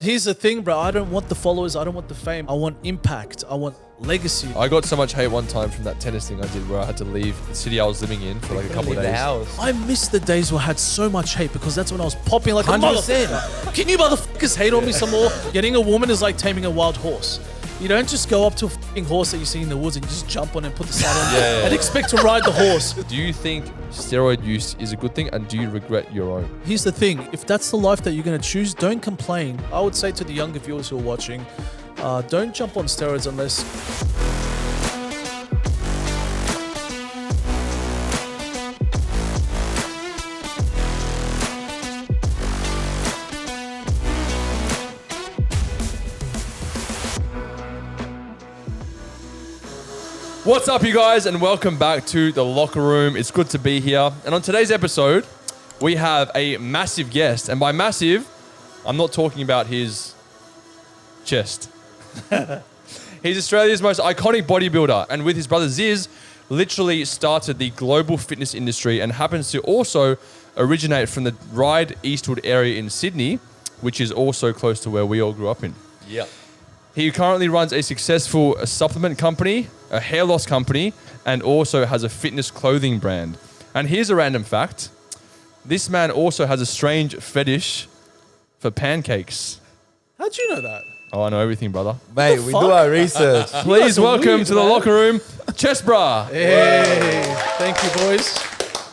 Here's the thing, bro. I don't want the followers. I don't want the fame. I want impact. I want legacy. I got so much hate one time from that tennis thing I did where I had to leave the city I was living in for like a couple of days. I miss the days where I had so much hate because that's when I was popping like 100%. a motherfucker. Can you motherfuckers hate on me some more? Getting a woman is like taming a wild horse. You don't just go up to a fucking horse that you see in the woods and just jump on and put the saddle on and expect to ride the horse. Do you think steroid use is a good thing, and do you regret your own? Here's the thing. If that's the life that you're going to choose, don't complain. I would say to the younger viewers who are watching, don't jump on steroids unless... What's up, you guys, and welcome back to the locker room. It's good to be here. And on today's episode, we have a massive guest. And by massive, I'm not talking about his chest. He's Australia's most iconic bodybuilder, and with his brother Zyzz, literally started the global fitness industry and happens to also originate from the Ryde Eastwood area in Sydney, which is also close to where we all grew up in. Yeah. He currently runs a successful supplement company, a hair loss company, and also has a fitness clothing brand. And here's a random fact. This man also has a strange fetish for pancakes. How'd you know that? Oh, I know everything, brother. Mate, we do our research. Please welcome to the locker room, Chestbrah. Hey, thank you, boys.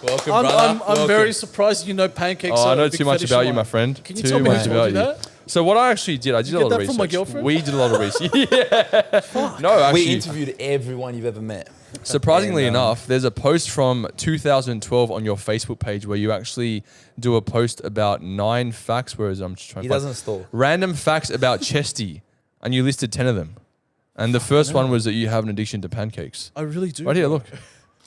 Welcome, I'm very surprised you know pancakes. Oh, are I a know big too much fetish about of you, my mine. friend. Can you Too tell me much who told you about that? So what I actually did, I did a lot of get that research. from my girlfriend? We did a lot of research. Yeah. No, actually. We interviewed everyone you've ever met. Surprisingly And, enough, there's a post from 2012 on your Facebook page where you actually do a post about 9 facts, whereas I'm just trying He to find doesn't stall. random facts about Chesty, and you listed 10 of them. And the first one was that you have an addiction to pancakes. I really do. Right here, look.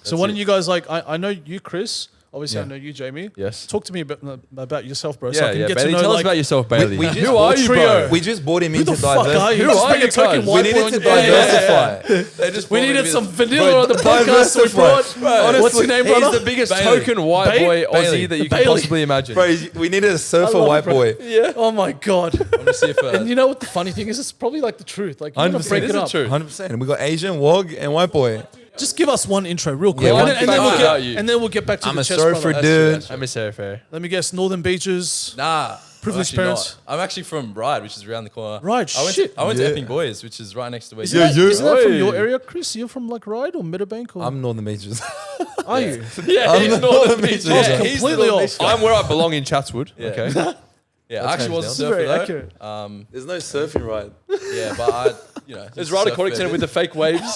So why don't you guys I know you, Chris. Obviously, Yeah. I know you, Jamie. Yes. Talk to me about yourself, bro. Yeah, so I can get Bailey, to know tell us like about yourself, Bailey. we just Who are you, trio. bro? We just brought him who in the to fuck are you? Who Just are bring you a token guys? We white needed boy to on- Yeah. diversify. We needed some vanilla on the podcast, so we brought. What's your name, brother? He's the biggest Bayley. token white boy Bayley. Aussie that you can Bayley. possibly imagine. Bro, we needed a surfer love white it, bro. boy. Yeah. Oh my god! I'm gonna see if And you know what the funny thing is? It's probably like the truth. Like you're gonna 100% break is it the up. truth. 100%. And we got Asian, Wog, and white boy. Just give us one intro, real quick, Yeah, and, one then, and, fact then we'll about get, you. and then we'll get back to I'm the a chest surfer brother. dude. I miss Fair. Let me guess, Northern Beaches. Nah, Privileged I'm actually parents. not. I'm actually from Ryde, which is around the corner. Ryde, I went shit. To, I went Yeah. to Epping Boys, which is right next to where Isn't you that, you- isn't that from Oi. your area, Chris? You're from like Ryde or Meadowbank? Or I'm Northern Beaches. are you? Yeah, I'm he's the Northern Northern Beaches. Beaches. I was Yeah, completely off. I'm where I belong in Chatswood. Yeah. Okay. Yeah, That's I actually was a hands surfer Very though. accurate. There's no surfing right. Yeah, but I, There's Ryde Aquatic Centre with the fake waves.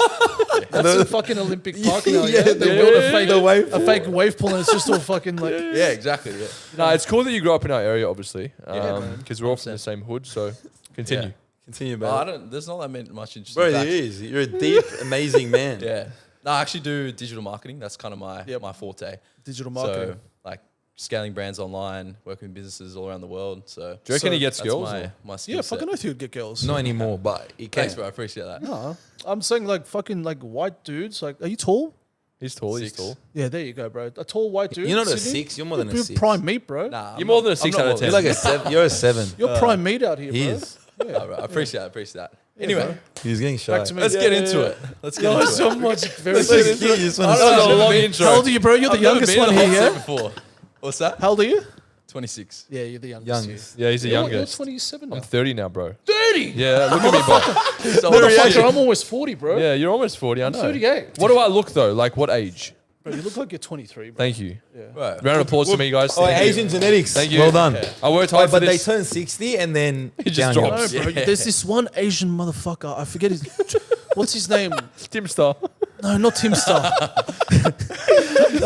That's a fucking Olympic park now. Yeah, Yeah, they built yeah, a fake, the wave a fake wave pool, and it's just all fucking like. Yeah, exactly. Yeah. No, it's cool that you grew up in our area, obviously, man. because we're all from the same hood. So continue. Yeah. Continue, But I man. don't. There's not that much interesting. Bro, facts. he is. You're a deep, amazing man. Yeah. No, I actually do digital marketing. That's kind of my forte. Digital marketing. So like scaling brands online, working with businesses all around the world. So Do you reckon he gets that's girls? my skill Yeah, set. fucking oath you'd get girls. Not anymore, but he can. Thanks, bro. I appreciate that. No, I'm saying like fucking like white dudes. Like, are you tall? He's tall. He's 6. tall. Yeah, there you go, bro. A tall white dude. You're not a Sydney? 6. You're more than a You're 6. prime meat, bro. Nah, You're more than a 6 out of 10. You're like a 7. You're a 7. You're prime meat out here, He bro. is. Nah, bro, I appreciate that. Anyway, He's getting shy. Back to me. let's get into it. Let's get No, into so it. much. Very So serious. cute, you just wanna I don't say- know, a long been- intro. How old are you, bro? You're the I've never youngest been one on a here. hot Yeah? set before. What's that? How old are you? 26. Yeah, you're the youngest. Youngest. Yeah, he's the You're youngest. 27 now. I'm 30 now, bro. 30. Yeah, look at me, bro. So Motherfucker, I'm almost 40, bro. Yeah, you're almost 40. I know. 38. What do I look though? Like what age? Bro, you look like you're 23, bro. Thank you. Right. Round of applause to me, guys. Oh, Thank you. Asian genetics. Thank you. Well done. I worked Oh, hard for but they this. turn 60 and then He just downhill. drops. No, bro. There's this one Asian motherfucker. I forget his. What's his name? Tim Star. No, not Tim Star. I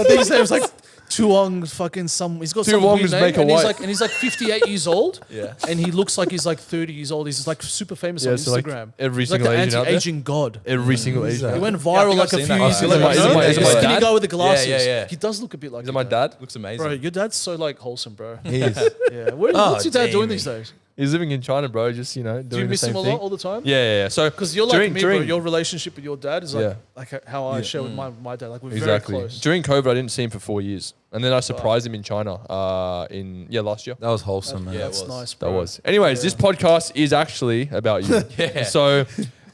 think his name's like Tuong fucking some. He's got some Tuong weird is name, make a and he's white. like, and he's like 58 years old. Yeah. And he looks like he's like 30 years old. He's like super famous Yeah, on so like Instagram. every He's like single the Asian out there. anti-aging god. Every single Asian. that? He went Yeah, I viral think like I've a seen few that. years Oh, ago. is it my- is it my- is it The my skinny dad? guy with the glasses. Yeah. He does look a bit like. Is it your my dad? Looks amazing. Bro, your dad's so like wholesome, bro. He is. Yeah. What's your dad doing these days? He's living in China, bro. Just doing Do you the miss same him a thing. lot all the time? Yeah. So Because you're like me, bro. Your relationship with your dad is like how I share with my dad. Like we're very close. During COVID, I didn't see him for 4 years, and then I surprised him in China. Last year. That was wholesome, man. Yeah, That's it was. nice, bro. That was. Anyways, this podcast is actually about you. So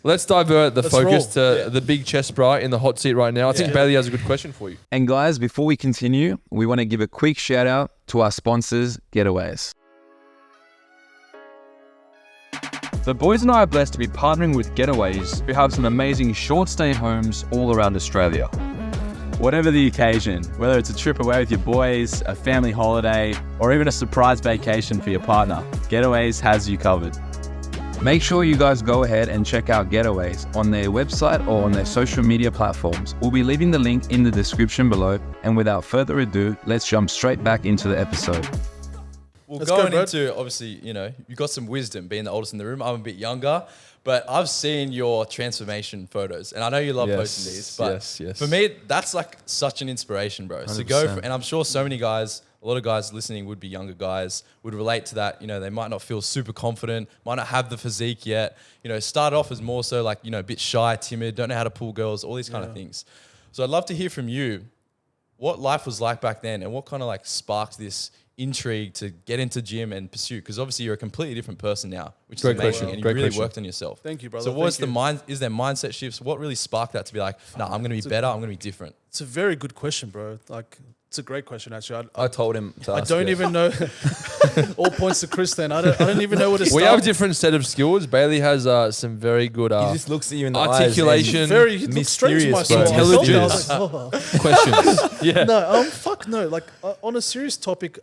let's divert the focus to the big Chestbrah in the hot seat right now. I think Bayley has a good question for you. And guys, before we continue, we want to give a quick shout out to our sponsors, Getaways. The boys and I are blessed to be partnering with Getaways, who have some amazing short stay homes all around Australia. Whatever the occasion, whether it's a trip away with your boys, a family holiday, or even a surprise vacation for your partner, Getaways has you covered. Make sure you guys go ahead and check out Getaways on their website or on their social media platforms. We'll be leaving the link in the description below. And without further ado, let's jump straight back into the episode. Well, Let's going go, into, obviously, you've got some wisdom being the oldest in the room. I'm a bit younger, but I've seen your transformation photos, and I know you love posting these, but yes. for me, that's like such an inspiration, bro. So and I'm sure so many guys, a lot of guys listening would be younger guys, would relate to that. They might not feel super confident, might not have the physique yet. Start off as more so like, a bit shy, timid, don't know how to pull girls, all these kind of things. So I'd love to hear from you what life was like back then and what kind of like sparked this intrigue to get into gym and pursue, because obviously you're a completely different person now, which is amazing, and you really worked on yourself. Thank you, brother. So what's is there mindset shifts? What really sparked that to be like, no, I'm going to be better, I'm going to be different? It's a very good question, bro. Like, it's a great question, actually. I told him to I ask don't it. even know. All points to Chris then. I don't even know where to start. We have a different set of skills. Bayley has some very good He just looks at you in the articulation, eyes. Very he looked straight to my mysterious, soul. bro. Intelligence. I was like, oh. questions. Yeah. No, fuck no. Like on a serious topic,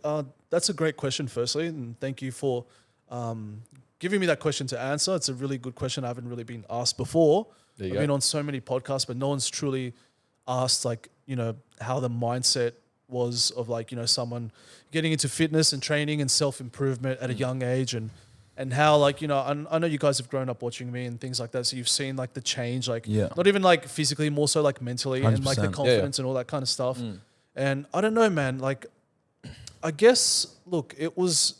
that's a great question. Firstly, and thank you for giving me that question to answer. It's a really good question. I haven't really been asked before. I've been on so many podcasts, but no one's truly asked how the mindset was of someone getting into fitness and training and self-improvement at a young age, and how I know you guys have grown up watching me and things like that, so you've seen the change, not even physically, more so mentally, and the 100%. confidence and all that kind of stuff. And I don't know, man, I guess, look, it was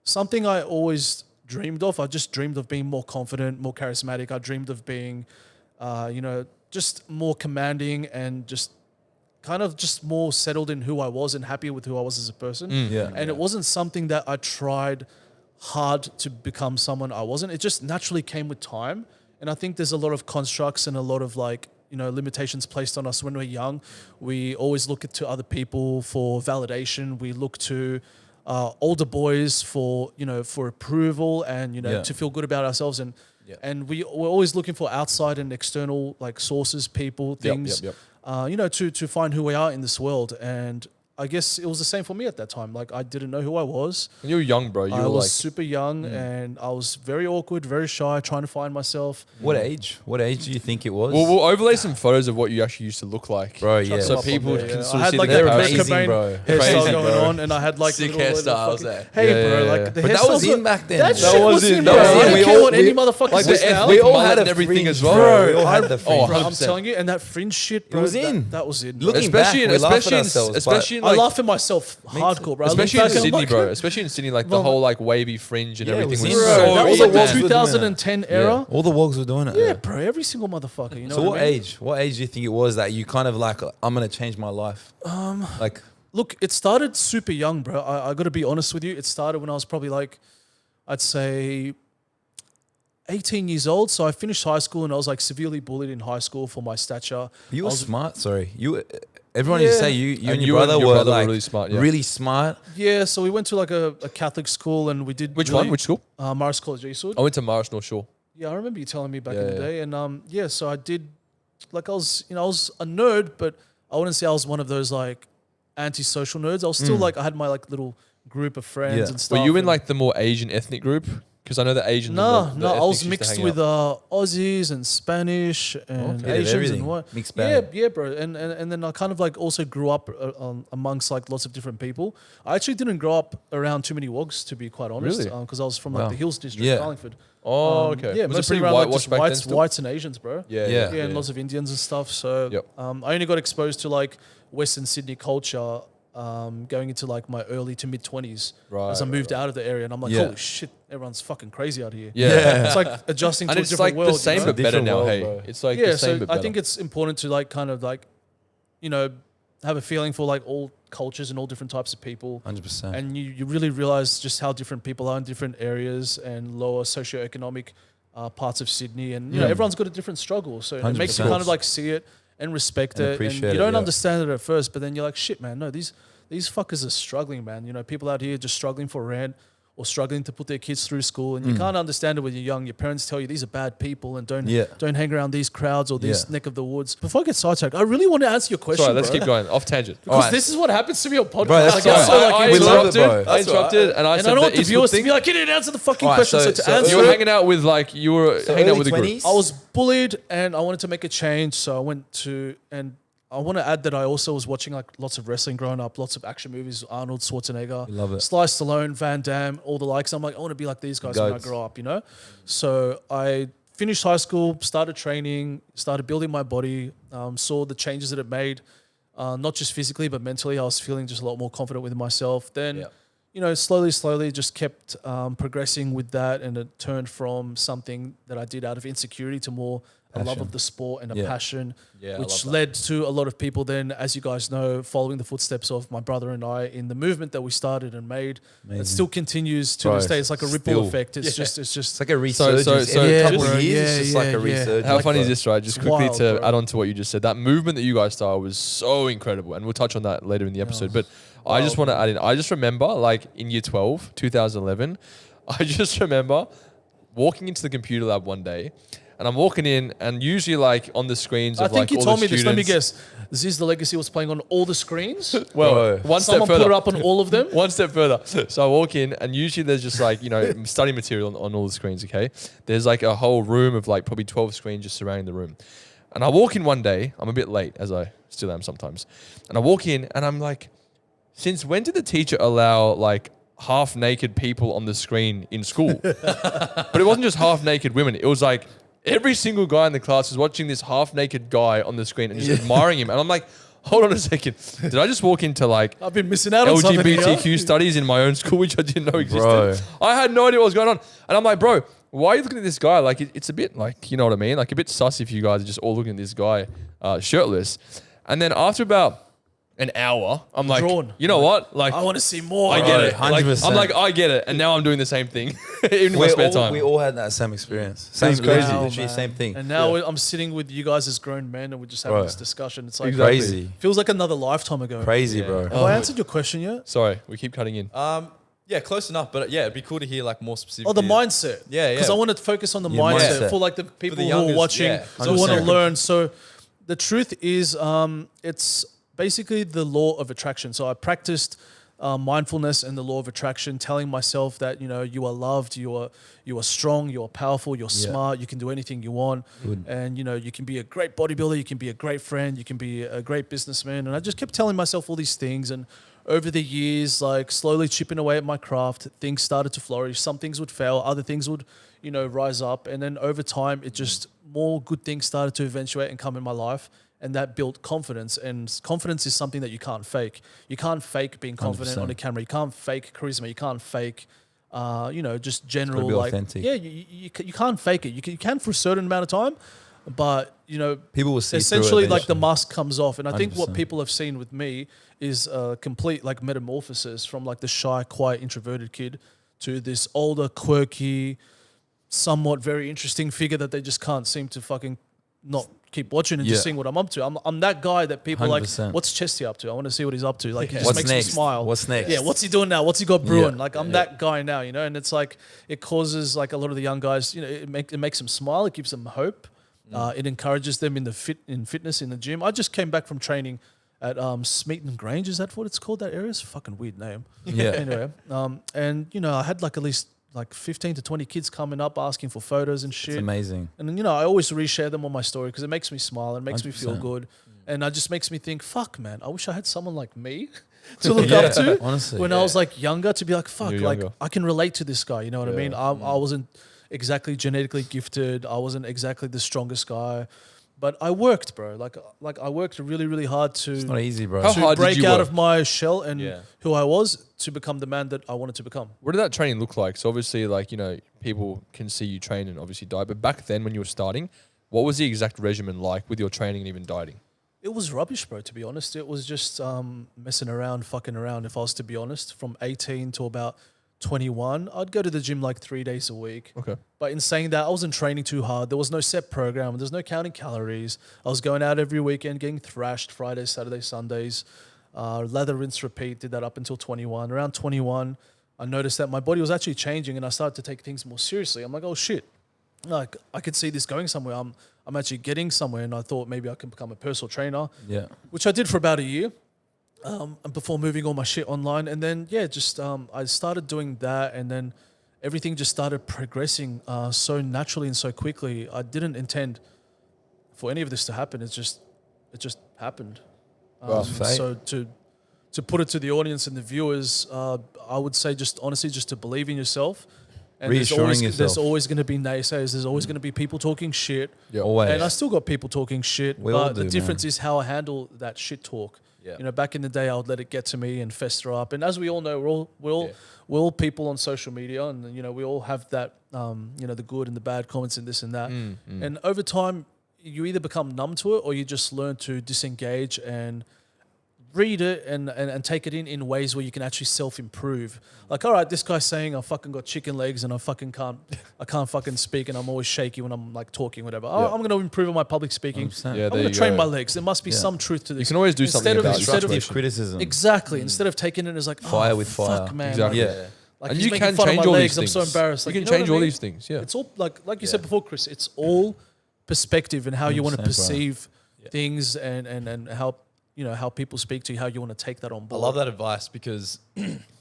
something I always dreamed of. I just dreamed of being more confident, more charismatic. I dreamed of being just more commanding and just kind of just more settled in who I was and happy with who I was as a person. It wasn't something that I tried hard to become someone I wasn't. It just naturally came with time. And I think there's a lot of constructs and a lot of limitations placed on us when we're young. We always look to other people for validation. We look to older boys for approval and to feel good about ourselves, and we're always looking for outside and external sources, people, things, to find who we are in this world. And I guess it was the same for me at that time. I didn't know who I was. When you were young, bro. I was super young and I was very awkward, very shy, trying to find myself. What age? What age do you think it was? We'll overlay some photos of what you actually used to look like, Bro, yeah. so Up people there, can I sort of had see like the that comparison. Kurt Amazing, Cobain bro. hairstyle Crazy, going bro. on, and I had Sick little hairstyles fucking- there. Hey, Yeah, bro, yeah, yeah. the But that was hairstyles in back then. That That shit was was in, in, that bro. was I in. don't We care all- what any we- motherfucker like says the now. ethnic We all mullet had and a everything fringe, as well. bro. We all had the fringe. Bro, I'm 100%. telling you, and that fringe shit, bro. was in. That was in. Looking especially back, we laugh at especially ourselves, especially in I laugh at myself hardcore, bro. I look especially in back and I'm Sydney, like, bro. Especially in Sydney, the Well, whole wavy fringe and yeah, it everything was was in, so bro. that was all like the the walls were doing it. 2010 era. All the wogs were doing it. Yeah, bro. Every single motherfucker. You know So what what I mean? age? What age do you think it was that you kind of I'm gonna change my life? Look, it started super young, bro. I got to be honest with you. It started when I was probably I'd say 18 years old. So I finished high school and I was severely bullied in high school for my stature. You were I was- smart. Sorry, everyone used to say you and you your brother and your were brother were really smart, yeah. really smart. Yeah, so we went to a Catholic school and we did Which one? Which school? Morris College Eastwood. I went to Morris North Shore. Yeah, I remember you telling me back in Yeah, the yeah. day, and so I did. I was a nerd, but I wouldn't say I was one of those antisocial nerds. I was still I had my little group of friends Yeah. and stuff. Were you in and- the more Asian ethnic group? Because I know the Asians. No, and the I was ethnics used to mixed hang with out. Aussies and Spanish and Okay. Asians Everything. and what. Mixed Yeah, bag. yeah, bro. And then I kind of also grew up amongst lots of different people. I actually didn't grow up around too many wogs, to be quite honest, Really? because I was from Wow. the Hills district, Yeah. Carlingford. Oh, okay. Yeah, Was it mostly pretty around whitewashed just back then whites, still? whites and Asians, bro. Yeah, Yeah. Yeah, and lots of Indians and stuff. So Yep. I only got exposed to Western Sydney culture going into like my early to mid 20s Right, as I moved out of the area, and I'm like, Yeah. holy shit, everyone's fucking crazy out here. Yeah. It's like adjusting to And a it's different like world. the same you know? but better Different now, world, hey. bro. It's like Yeah, the same so but better. I think it's important to like kind of like, you know, have a feeling for like all cultures and all different types of people. 100%. And you really realize just how different people are in different areas and lower socioeconomic parts of Sydney. And, you know, everyone's got a different struggle. So it makes you 100%. kind of like see it and respect And it. And appreciate you don't it, yeah. understand it at first, but then you're like, shit, man, no, these fuckers are struggling, man. You know, people out here just struggling for rent or struggling to put their kids through school. And you can't understand it when you're young. Your parents tell you these are bad people and don't hang around these crowds or this neck of the woods. Before I get sidetracked, I really want to answer your question, Sorry, let's bro. keep going. Off tangent. Because this is what happens to me on podcasts. Bro, that's I get so alright. like We into love it. it, bro. I interrupted and I And said I don't want the the Eastwood viewers to thing. be like, you didn't answer the fucking Alright, question. So, so to answer You were it, hanging out with like, you were hanging out early with a group. 20s? I was bullied and I wanted to make a change. So I went to, and I want to add that I also was watching like lots of wrestling growing up, lots of action movies, Arnold Schwarzenegger, love it. Sly Stallone, Van Damme, all the likes. I'm like, I want to be like these guys when I Goats. grow up, you know? So I finished high school, started training, started building my body, saw the changes that it made, not just physically, but mentally. I was feeling just a lot more confident with myself. Then, you know, slowly just kept progressing with that. And it turned from something that I did out of insecurity to more a love of the sport and a passion, which led to a lot of people then, as you guys know, following the footsteps of my brother and I in the movement that we started and made. It still continues to this day. It's like a ripple effect. It's just It's like a resurgence. so- Every couple Yeah, of years, it's yeah, just like a yeah. resurgence. How funny is bro. this, right? Just It's quickly wild, to bro. add on to what you just said. That movement that you guys started was so incredible. And we'll touch on that later in the episode. But I just want to add in, I just remember like in year 12, 2011, I just remember walking into the computer lab one day. And I'm walking in, and usually, like on the screens, I of think like you all told the me this. Let me students- guess. Zyzz the Legacy was playing on all the screens. Well, Bro. one step Someone further. put it up on all of them. One step further. So I walk in, and usually there's just like, you know, study material on all the screens, okay? There's like a whole room of like probably 12 screens just surrounding the room. And I walk in one day, I'm a bit late, as I still am sometimes. And I walk in, and I'm like, since when did the teacher allow like half naked people on the screen in school? But it wasn't just half naked women. It was like every single guy in the class was watching this half naked guy on the screen and just admiring him. And I'm like, hold on a second. Did I just walk into like I've been missing out on something LGBTQ here. studies in my own school, which I didn't know existed? Bro. I had no idea what was going on. And I'm like, bro, why are you looking at this guy? Like, it's a bit like, you know what I mean? Like a bit sus if you guys are just all looking at this guy shirtless. And then after about an hour, I'm like, Drawn. you know what? Like, I want to see more. I get it. Like, 100%. I'm like, I get it. And now I'm doing the same thing in my spare time. We all had that same experience. Same, It's crazy. literally man. same thing. And now I'm sitting with you guys as grown men and we're just having Bro. this discussion. It's like Crazy. feels like another lifetime ago. Crazy, bro. Have I answered your question yet? Sorry, we keep cutting in. Yeah, close enough. But yeah, it'd be cool to hear like more specific. Oh, the mindset. Yeah, Because yeah. I want to focus on the Your mindset mindset. for like the people who are youngest, watching, yeah, who want to 100%. learn. So the truth is, it's basically the law of attraction. So I practiced mindfulness and the law of attraction, telling myself that, you know, you are loved, you are strong, you are powerful, you're smart, you can do anything you want. And, you know, you can be a great bodybuilder, you can be a great friend, you can be a great businessman. And I just kept telling myself all these things. And over the years, like slowly chipping away at my craft, things started to flourish. Some things would fail, other things would, you know, rise up. And then over time, it just, more good things started to eventuate and come in my life. And that built confidence. And confidence is something that you can't fake. You can't fake being confident 100%. on a camera. You can't fake charisma. You can't fake, you know, just general be like, authentic. yeah, you can't fake it. You can for a certain amount of time, but you know, People will see essentially through it like the eventually. mask comes off. And I think what 100%. people have seen with me is a complete like metamorphosis from like the shy, quiet, introverted kid to this older, quirky, somewhat very interesting figure that they just can't seem to fucking not keep watching and just Yeah. seeing what I'm up to. I'm that guy that people are like, 100%. what's Chesty up to? I want to see what he's up to. Like, he just What's makes next? me smile. What's next? Yeah, what's he doing now? What's he got brewing? Yeah. Like, I'm that guy now, you know? And it's like, it causes like a lot of the young guys, you know, it makes them smile. It gives them hope. It encourages them in fitness, in the gym. I just came back from training at Smeaton Grange. Is that what it's called, that area? It's a fucking weird name. Yeah. Anyway, and, you know, I had like at least like 15 to 20 kids coming up asking for photos and shit. It's amazing. And then, you know, I always reshare them on my story because it makes me smile and makes me feel 100%. good. And it just makes me think, fuck, man, I wish I had someone like me to look up to. honestly. When I was like younger, to be like, fuck, You're like younger. I can relate to this guy. You know what I mean? I wasn't exactly genetically gifted. I wasn't exactly the strongest guy. But I worked, bro. Like I worked really, really hard to It's not easy, bro. How to hard did break you out work? of my shell and Yeah. who I was to become the man that I wanted to become. What did that training look like? So obviously, like, you know, people can see you train and obviously diet. But back then when you were starting, what was the exact regimen like with your training and even dieting? It was rubbish, bro, to be honest. It was just messing around, fucking around, if I was to be honest. From 18 to about 21, I'd go to the gym like 3 days a week. Okay. But in saying that, I wasn't training too hard. There was no set program. There's no counting calories. I was going out every weekend, getting thrashed Fridays, Saturdays, Sundays. Lather, rinse, repeat. Did that up until 21. Around 21, I noticed that my body was actually changing and I started to take things more seriously. I'm like, oh shit, like I could see this going somewhere. I'm actually getting somewhere, and I thought maybe I can become a personal trainer. Yeah. Which I did for about a year. And before moving all my shit online, and then I started doing that, and then everything just started progressing so naturally and so quickly. I didn't intend for any of this to happen. It just happened. Fate. So to put it to the audience and the viewers, I would say just honestly, just to believe in yourself. And Reassuring yourself. there's always going to be naysayers. There's always going to be people talking shit. Yeah. Always. And I still got people talking shit. We all But the do, difference is how I handle that shit talk. Yeah. You know, back in the day, I would let it get to me and fester up. And as we all know, we're all people on social media, and you know, we all have that, you know, the good and the bad comments and this and that. And over time, you either become numb to it or you just learn to disengage and read it and take it in ways where you can actually self-improve. Like, all right, this guy's saying I fucking got chicken legs and I can't fucking speak and I'm always shaky when I'm like talking, whatever. Yeah. I'm going to improve on my public speaking. 100%. Yeah, I'm there going you to train go. my legs. There must be some truth to this. You can always do something about instead of Constructive criticism. Exactly. Instead of taking it as like, Fire oh, with fuck, fire. man. Exactly. Like, Yeah. like And he's you making can fun of change my all these legs. I'm things. so embarrassed. Like, You can know what change I all mean? these things. Yeah. It's all like you said before, Chris. It's all perspective and how you want to 100%, bro. perceive things and how, you know, how people speak to you, how you want to take that on I board. love that advice because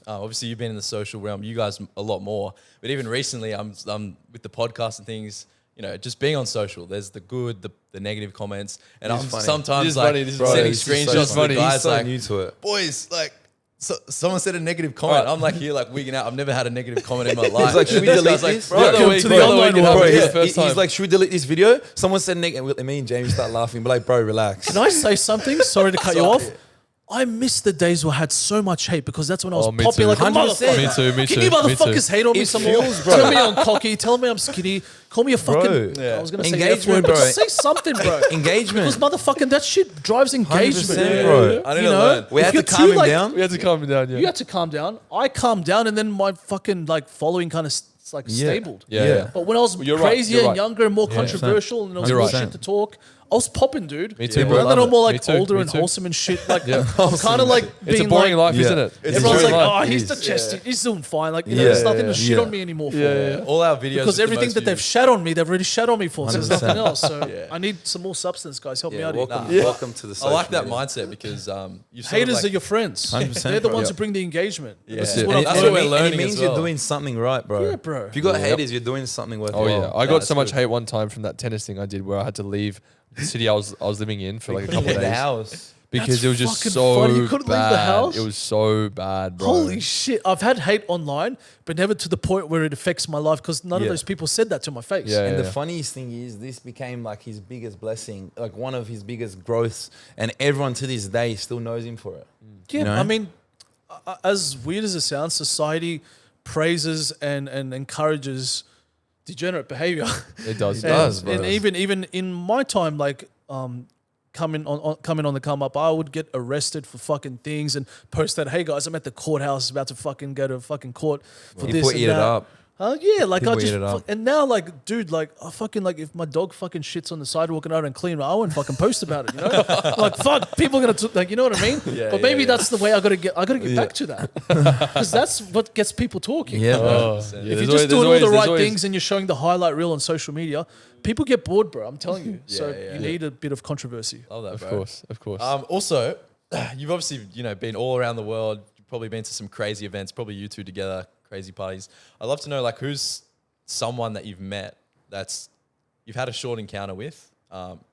obviously you've been in the social realm, you guys a lot more. But even recently, I'm with the podcast and things. You know, just being on social, there's the good, the negative comments, and I'm funny. This sometimes is like funny, this is sending funny. This is so screenshots to funny. the guys He's so like, new to it. boys, like. So someone said a negative comment. I'm like here, like wigging out. I've never had a negative comment in my life. He's like, should we And this delete guy's like, this? bro, The other Welcome week, to the the other online week it world. happened Bro, for the first he's time. like, should we delete this video? Someone said negative. Me and Jamie start laughing, but like, bro, relax. Can I say something? Sorry to cut you off. I miss the days where I had so much hate because that's when I was Oh, me popping too. like a 100%. motherfucker. Me too, me Can too, you me motherfuckers hate on me It some feels, more? bro. Tell me I'm cocky. Tell me I'm skinny. Call me a fucking. Bro. I was gonna say the Engagement, F word, but bro. just say something, bro. Engagement. Because motherfucking that shit drives engagement, 100%, bro. I need You to know? learn. We If had you're to calm too, him like, down. We had to calm down. Yeah. You had to calm down. I calmed down, and then my fucking like following kind of stabled. Yeah. Yeah. Yeah. But when I was You're right, crazier you're and right. younger and more controversial, and there was You're more right. shit to talk, I was popping, dude. Me too, Now bro. that I'm more Me like too, older me and too. wholesome and shit, like Yeah. I'm kind of like being It's a boring like, life, isn't it? It's everyone's boring like, life. oh, he's the It is. chest, he's doing fine. Like, you know, Yeah, there's nothing to yeah, shit yeah. on me anymore for. Yeah. All our videos Because with the everything most that they've views. shat on me, they've already shat on me for. So there's 100%. nothing else. So Yeah. I need some more substance, guys. Help me Yeah, out here. welcome to the I social like that media. mindset because you Haters are your friends. 100%, They're the bro. ones Yeah. who bring the engagement. Yeah. This is Yeah. what And I've That's learned. what we're learning it means as you're well. doing something right, bro. Yeah, bro. If you got haters, you're doing something Oh worthwhile. yeah, I got that's so much good. hate one time from that tennis thing I did where I had to leave the city I was living in for like a couple of the days house. because That's it was just fucking so funny. You couldn't leave bad. the house? It was so bad, bro. Holy shit. I've had hate online, but never to the point where it affects my life because none of Yeah. those people said that to my face. Yeah. And the funniest thing is, this became like his biggest blessing, like one of his biggest growths, and everyone to this day still knows him for it. Yeah, You know? I mean, as weird as it sounds, society praises and encourages degenerate behavior. It does. And even in my time, like coming on the come up, I would get arrested for fucking things and post that, hey guys, I'm at the courthouse about to fucking go to fucking court for this People and eat that. it up. Yeah, like People I just eat it up. and now like, dude, like I fucking like if my dog fucking shits on the sidewalk and I don't clean it, I won't fucking post about it. You know, like fuck, people are gonna like, you know what I mean? But maybe that's the way I gotta get back to that because that's what gets people talking. Yeah, you know? bro. If you're just doing all the right things and you're showing the highlight reel on social media, people get bored, bro. I'm telling you. So you need a bit of controversy. Love that, Of bro. course, of course. Also, you've obviously been all around the world. You've probably been to some crazy events. Probably you two together, crazy parties. I'd love to know like who's someone that you've met that's you've had a short encounter with,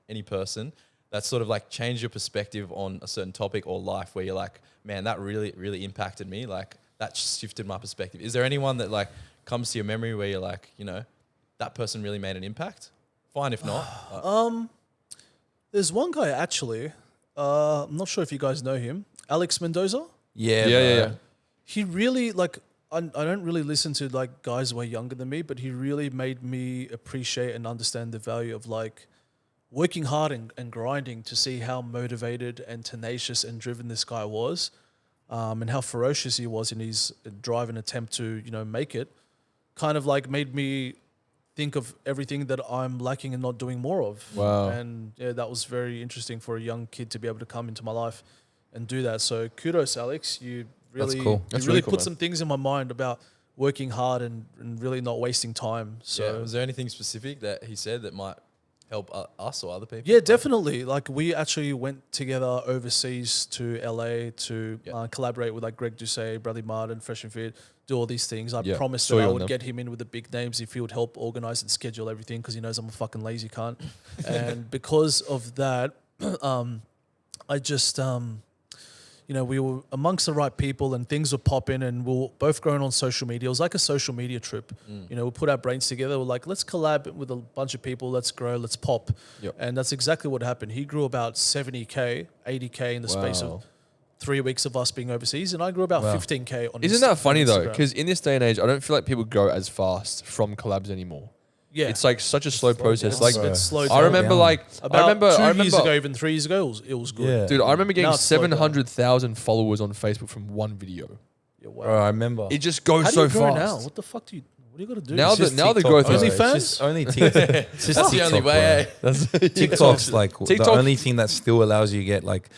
any person that's sort of like changed your perspective on a certain topic or life where you're like, man, that really, really impacted me. Like that shifted my perspective. Is there anyone that like comes to your memory where you're like, that person really made an impact? Fine if not. There's one guy actually. I'm not sure if you guys know him, Alex Mendoza. Yeah. He really like. I don't really listen to like guys way younger than me, but he really made me appreciate and understand the value of like working hard and grinding to see how motivated and tenacious and driven this guy was, and how ferocious he was in his drive and attempt to make it. Kind of like made me think of everything that I'm lacking and not doing more of. Wow. And yeah, that was very interesting for a young kid to be able to come into my life and do that. So kudos, Alex. You really, That's cool. That's you really really cool, put man. some things in my mind about working hard and really not wasting time. So Was there anything specific that he said that might help us or other people? yeah, definitely. Like we actually went together overseas to LA to collaborate with like Greg Doucet, Bradley Martin, Fresh and Fit, do all these things. I promised saw that you I on would them. get him in with the big names if he would help organize and schedule everything because he knows I'm a fucking lazy cunt. And because of that, I just, we were amongst the right people and things were popping and we were both growing on social media. It was like a social media trip. We put our brains together. We're like, let's collab with a bunch of people. Let's grow. Let's pop. Yep. And that's exactly what happened. He grew about 70K, 80K in the space of 3 weeks of us being overseas. And I grew about 15K on Isn't that funny though? Instagram. Because in this day and age, I don't feel like people grow as fast from collabs anymore. Yeah. It's like such a slow process. It's, Like it's slow I down. remember, like About I remember 2 years ago, even 3 years ago, it was good. Yeah. dude. I remember getting Now it's slowed down. 700,000 followers on Facebook from one video. Yeah, wow. Bro, I remember. It just goes How do so you grow fast. now? What the fuck do you got to do? Now It's just the TikTok, growth bro. is Only It's fans? just only TikTok. It's just That's the only TikTok, way. bro. TikTok's like TikTok- the only thing that still allows you to get like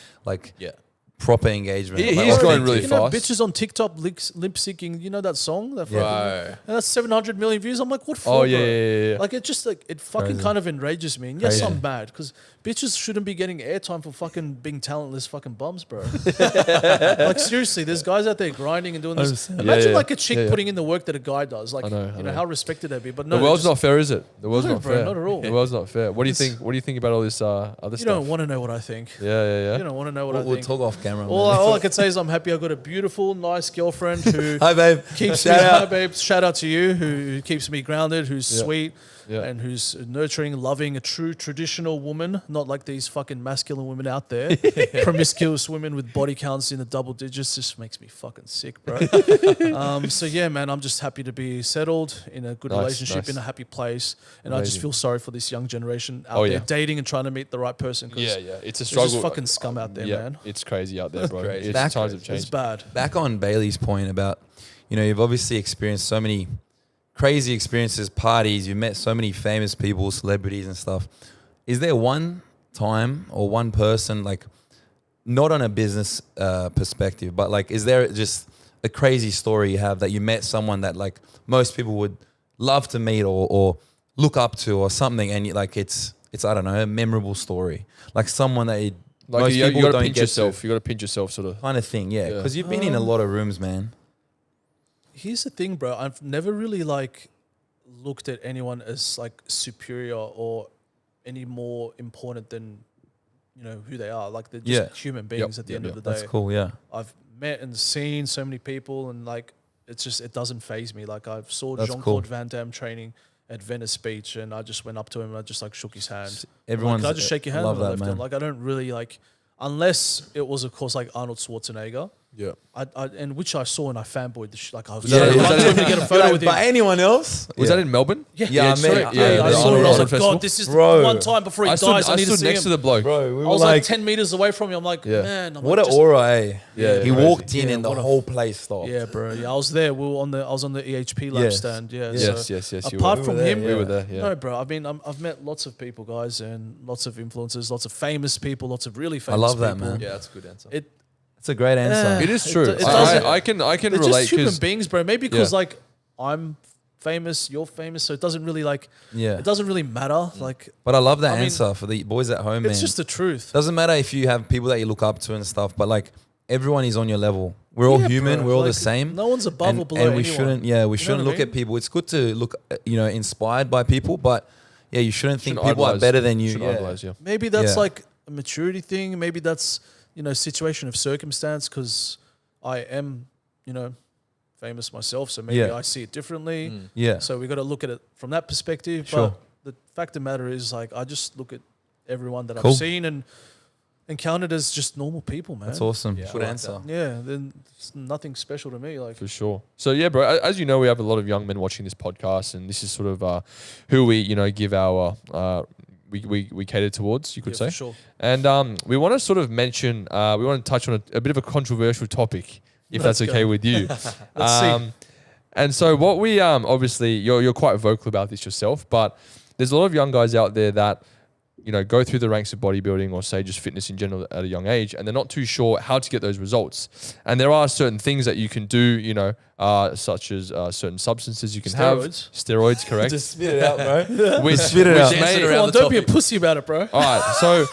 Yeah. proper engagement. He- Like, he's going authentic. really you know, fast. bitches on TikTok lip syncing. You know that song? That fucking, Bro. and that's 700 million views. I'm like, what for? Oh, yeah, bro? yeah. Like it just like it fucking Crazy. kind of enrages me. And yes, Crazy. I'm mad because bitches shouldn't be getting airtime for fucking being talentless fucking bums, bro. Like seriously, there's guys out there grinding and doing this. 100%. Imagine yeah. like a chick Yeah, yeah. putting in the work that a guy does. Like I know. you know how respected they'd be. But no, The world's just- not fair, is it? The world's No, not bro, fair. not at all. The world's not fair. What do you think? What do you think about all this other You stuff? don't want to know what I think. Yeah. You don't want to know what I We'll think. talk off camera. All I can say is I'm happy I got a beautiful, nice girlfriend who Hi, babe. keeps Shout me, out. hi, babes. Shout out to you, who keeps me grounded, who's sweet, Yeah. and who's nurturing, loving, a true traditional woman, not like these fucking masculine women out there, promiscuous women with body counts in the double digits. Just makes me fucking sick, bro. So yeah, man, I'm just happy to be settled in a good Nice, relationship, nice. in a happy place, and I just Amazing. feel sorry for this young generation out Oh, there yeah. dating and trying to meet the right person. 'cause It's a there's struggle. just fucking scum out there, man. It's crazy out there, bro. Crazy. It's Back- times have It's changed. bad. Back on Bailey's point about, you've obviously experienced so many crazy experiences, parties, you've met so many famous people, celebrities and stuff. Is there one time or one person, like, not on a business perspective, but like, is there just a crazy story you have that you met someone that like most people would love to meet or look up to or something, and it's I don't know, a memorable story, like someone that Like most you people gotta don't pinch get yourself. You gotta pinch yourself, sort of. kind of thing, yeah, Yeah. because you've been in a lot of rooms, man. Here's the thing, bro. I've never really like looked at anyone as like superior or any more important than who they are. Like they're just Yeah. human beings at the end of the day. That's cool, yeah. I've met and seen so many people, and like it doesn't faze me. Like I saw That's Jean-Claude cool. Van Damme training at Venice Beach, and I just went up to him and I just like shook his hand. Everyone's Can I just shake your hand? love when I that, left man. him? Like I don't really like, unless it was of course like Arnold Schwarzenegger. Yeah. And which I saw and I fanboyed the like I was Yeah, so was pumped that- to get a photo with him. But anyone else? Was that in Melbourne? Yeah, I Yeah, met. sorry. Yeah, I the saw it. I was Arnold like, Festival. God, this is Bro. the one time before he I dies. I need stood to see next him. to the bloke. Bro, we I were was like 10 meters away from you. I'm like, Yeah. man. I'm what like, an just- aura, eh? Yeah, He crazy. walked in Yeah, and the what a- whole place stopped. Yeah, bro. Yeah, I was there. I was on the EHP lab Yes. stand. Yeah. Yes, so yes. You Apart were. from We were there, him, yeah. We were there. Yeah. no, bro. I mean, I've met lots of people, guys, and lots of influencers, lots of famous people, lots of really famous love that, people. man. Yeah, that's a good answer. It's a great answer. It is true. it doesn't- I can They're relate just human because beings, bro. Maybe because Yeah. like I'm famous, you're famous, so it doesn't really like. Yeah. It doesn't really matter. Like But I love that I mean, answer for the boys at home, man. it's just the truth. Doesn't matter if you have people that you look up to and stuff, but like everyone is on your level. We're all Yeah, human. bro. We're all the Like, same. no one's above or below And we anyone. shouldn't. Yeah, we You know shouldn't what I look mean? at people. It's good to look, inspired by people, but yeah, you shouldn't think Shouldn't people are idolize- better than you. shouldn't Yeah. idolize you. Maybe that's Yeah. like a maturity thing. Maybe that's situation of circumstance because I am famous myself, so maybe Yeah. I see it differently. Yeah. So we got to look at it from that perspective. Sure. But the fact of the matter is, like, I just look at everyone that Cool. I've seen and encountered as just normal people, man. That's awesome. Yeah, Good I like answer. Yeah, then it's nothing special to me. Like, For sure. So yeah, bro. As you know, we have a lot of young men watching this podcast, and this is sort of who we give our we cater towards. You could say. for sure. And we want to sort of mention. We want to touch on a bit of a controversial topic, if Let's that's okay go. with you. Let's see. And so what we obviously you're quite vocal about this yourself, but there's a lot of young guys out there that go through the ranks of bodybuilding or say just fitness in general at a young age, and they're not too sure how to get those results. And there are certain things that you can do, such as certain substances you can have. Steroids, correct? Just spit it out, bro. Which, spit it out. may- Come on, don't be a pussy about it, bro. all right. So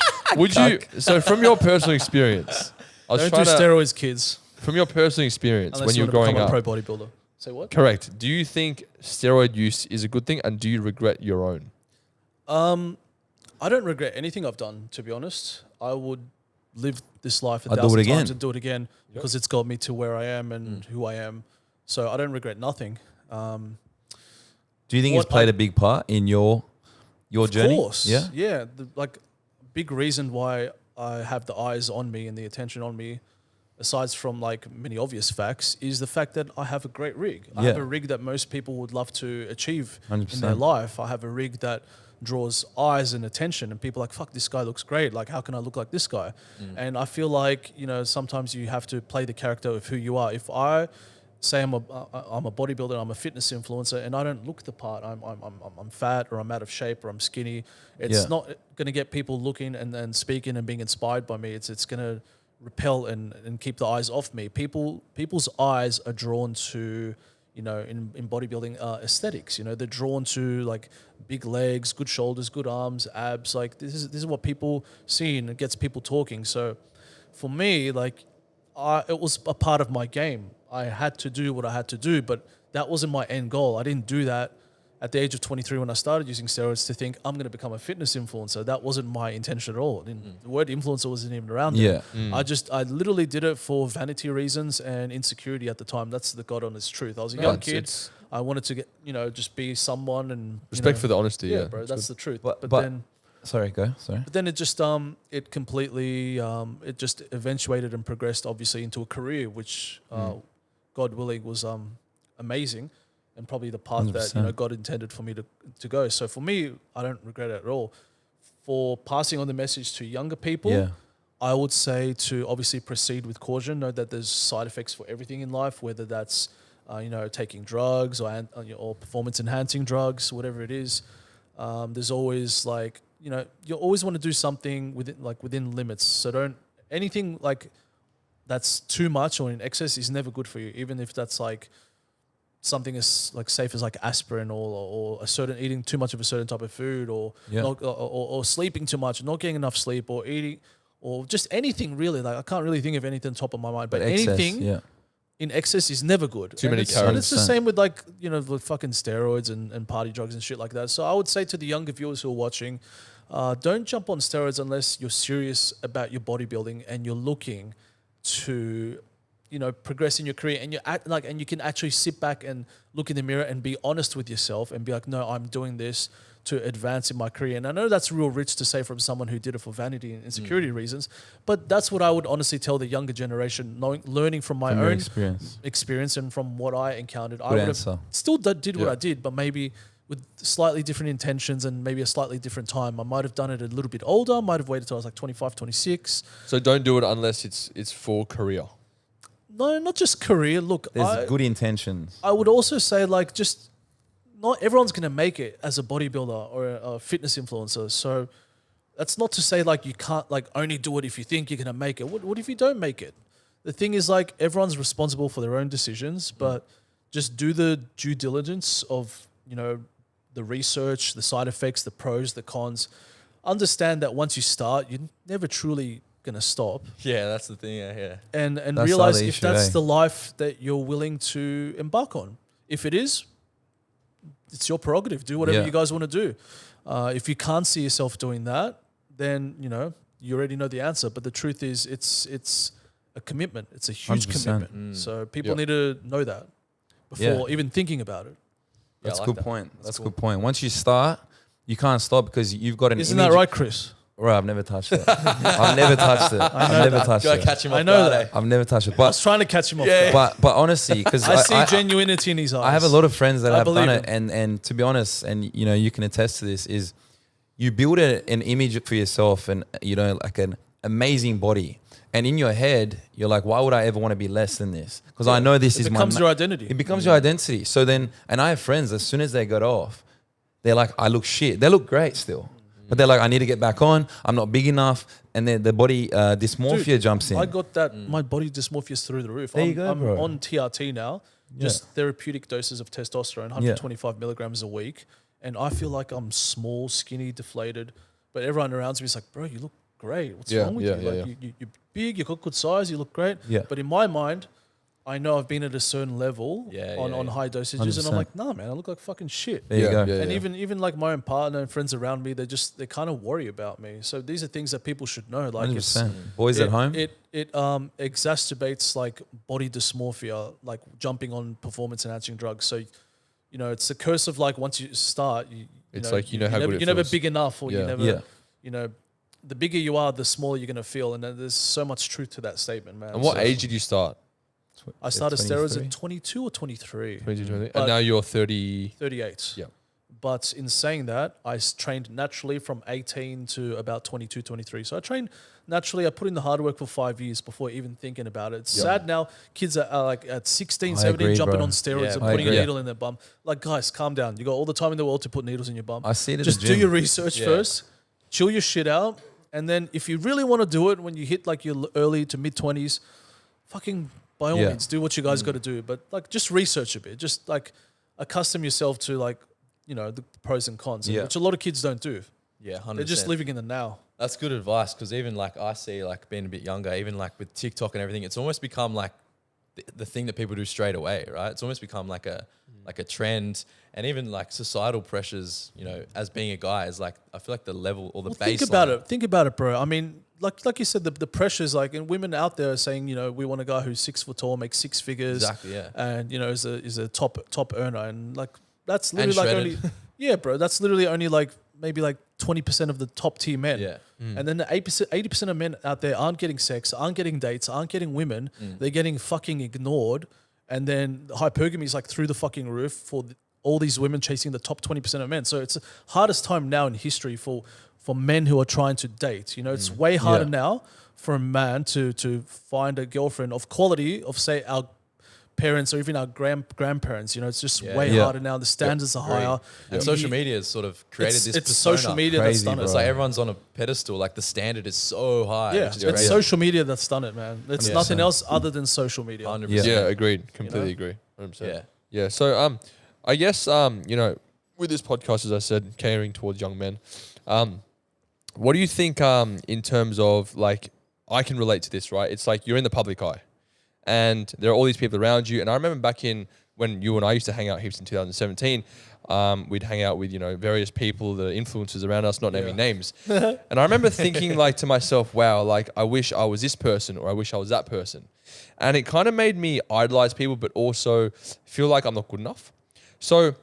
so from your personal experience, I was Don't do trying to, steroids, kids. from your personal experience Unless when you you're want to growing become a up, pro bodybuilder. Say what? correct. Do you think steroid use is a good thing, and do you regret your own? I don't regret anything I've done, to be honest. I would live this life a I'd do it thousand again. times and do it again because it's got me to where I am and who I am. So I don't regret nothing. Do you think it's What played I- a big part in your journey? Of course. Yeah. Yeah. Big reason why I have the eyes on me and the attention on me, aside from like many obvious facts, is the fact that I have a great rig. I have Yeah. a rig that most people would love to achieve in 100%. their life. I have a rig that draws eyes and attention, and people are like, fuck, this guy looks great. Like, how can I look like this guy? And I feel like, sometimes you have to play the character of who you are. If I say I'm a bodybuilder, I'm a fitness influencer, and I don't look the part, I'm fat or I'm out of shape or I'm skinny, it's Yeah. not going to get people looking and speaking and being inspired by me. It's going to repel and keep the eyes off me. People's eyes are drawn to, in bodybuilding aesthetics. They're drawn to like big legs, good shoulders, good arms, abs. Like this is what people see, and it gets people talking. So for me, like it was a part of my game. I had to do what I had to do, but that wasn't my end goal. I didn't do that at the age of 23 when I started using steroids to think I'm going to become a fitness influencer. That wasn't my intention at all. The word influencer wasn't even around. Yeah. Then. I literally did it for vanity reasons and insecurity at the time. That's the God honest truth. I was a young kid. it's- I wanted to get, just be someone and Respect for the honesty. yeah, Yeah, bro. That's the truth. But- But but- then. Sorry, go. Sorry. But then it just it completely it just eventuated and progressed obviously into a career which God willing was amazing and probably the path that 100%. God intended for me to go. So for me, I don't regret it at all. For passing on the message to younger people, Yeah. I would say to obviously proceed with caution. Know that there's side effects for everything in life, whether that's taking drugs or performance enhancing drugs, whatever it is. There's always like you always want to do something within limits. So don't anything like that's too much or in excess is never good for you. Even if that's like something as like safe as like aspirin or a certain eating too much of a certain type of food or Yeah. or sleeping too much, not getting enough sleep or eating or just anything really. Like I can't really think of anything top of my mind, but Excess, anything Yeah. in excess is never good. Too many And calories. it's the same with like, with fucking steroids and party drugs and shit like that. So I would say to the younger viewers who are watching, don't jump on steroids unless you're serious about your bodybuilding and you're looking to, progress in your career and and you can actually sit back and look in the mirror and be honest with yourself and be like, no, I'm doing this to advance in my career. And I know that's real rich to say from someone who did it for vanity and insecurity reasons, but that's what I would honestly tell the younger generation, learning from my From your own experience. and from what I encountered. I Good would answer. have still did what Yeah. I did, but maybe with slightly different intentions and maybe a slightly different time. I might have done it a little bit older, might have waited till I was like 25, 26. So don't do it unless it's for career. No, not just career. Look, There's good intentions. I would also say like just not everyone's going to make it as a bodybuilder or a fitness influencer. So that's not to say like you can't like only do it if you think you're going to make it. What if you don't make it? The thing is like everyone's responsible for their own decisions, but just do the due diligence of, the research, the side effects, the pros, the cons. Understand that once you start, you're never truly going to stop. Yeah, that's the thing. Yeah. And That's the realize other if issue, that's eh? the life that you're willing to embark on. If it is, it's your prerogative. Do whatever Yeah. you guys want to do. If you can't see yourself doing that, then you already know the answer. But the truth is, it's a commitment. It's a huge 100%. commitment. So people Yep. need to know that before even thinking about it. That's I a like good that. point. That's a good point. Once you start, you can't stop because you've got an Isn't image. that right, Chris? Bro, I've never touched it. I've never touched it. I've never touched Gotta it. catch him off I know guard, that. eh? I've never touched it. I was But trying to catch him off guard. but honestly, because I see genuinity in his eyes. I have a lot of friends that I have done believe it, and to be honest, and you know, you can attest to this, is you build an image for yourself, and you know, like an amazing body, and in your head, you're like, why would I ever want to be less than this? Because I know this It is becomes your identity. It becomes your identity. So then, and I have friends, as soon as they got off, they're like, I look shit. They look great still, but they're like, I need to get back on. I'm not big enough, and then the body dysmorphia Dude, jumps in. I got that. My body dysmorphia is through the roof. There you go, I'm bro. on TRT now, just therapeutic doses of testosterone, 125 milligrams a week, and I feel like I'm small, skinny, deflated. But everyone around me is like, bro, you look great. What's wrong with you? Like you're big, you got good size, you look great. Yeah. But in my mind, I know I've been at a certain level on high dosages, and I'm 100%. like, nah, man, I look like fucking shit. There you go. And even like my own partner and friends around me, they kind of worry about me. So these are things that people should know. Like 100%. Boys at home. it exacerbates like body dysmorphia, like jumping on performance enhancing drugs. So, you know, it's the curse of like once you start, It's like, you know how good it you're never feels. big enough, or you Yeah. never, Yeah. you know, the bigger you are, the smaller you're gonna feel, and there's so much truth to that statement, man. And what So age did you start? I started steroids 23? at 22 or 23. 2020. But- And now you're 30. 38. Yeah. But in saying that, I trained naturally from 18 to about 22, 23. So I trained naturally. I put in the hard work for 5 years before even thinking about it. It's sad now. Kids are like at 16, I 17 agree, jumping bro. on steroids and I putting a agree. needle in their bum. Like, guys, calm down. You got all the time in the world to put needles in your bum. I see it at Just the do gym. your research first. Chill your shit out. And then if you really want to do it when you hit like your early to mid 20s, fucking by all Yeah. means, do what you guys got to do. But like, just research a bit. Just like accustom yourself to like, you know, the pros and cons, Yeah. which a lot of kids don't do. Yeah, 100%. They're just living in the now. That's good advice, because even like I see, like being a bit younger, even like with TikTok and everything, it's almost become like the thing that people do straight away, right? It's almost become like a trend, and even like societal pressures, you know, as being a guy is like, I feel like the level or the baseline. Think about it, bro. I mean, like you said, the pressures, like, and women out there are saying, you know, we want a guy who's 6 foot tall, makes 6 figures, Exactly, yeah. and you know, is a top earner, and like that's And literally like shredded. only, bro, that's literally only like maybe like 20% of the top tier men. Yeah. And then the 80% of men out there aren't getting sex, aren't getting dates, aren't getting women. They're getting fucking ignored. And then hypergamy is like through the fucking roof for all these women chasing the top 20% of men. So it's the hardest time now in history for men who are trying to date. You know, it's way harder now for a man to find a girlfriend of quality of, say, our parents or even our grandparents. You know, it's just way harder now. The standards are higher. And social media has sort of created this It's persona. social media Crazy, that's done it. It's like everyone's on a pedestal. Like the standard is so high. Yeah, which is it's crazy. social media that's done it, man. It's nothing else other than social media. 100%. Yeah. Yeah, agreed. Completely agree. 100%. Yeah. Yeah. So, I guess, you know, with this podcast, as I said, catering towards young men, what do you think, in terms of like, I can relate to this, right? It's like you're in the public eye and there are all these people around you. And I remember back in when you and I used to hang out heaps in 2017, we'd hang out with, you know, various people, the influencers around us, not naming names. And I remember thinking like to myself, wow, like I wish I was this person or I wish I was that person. And it kind of made me idolize people, but also feel like I'm not good enough. So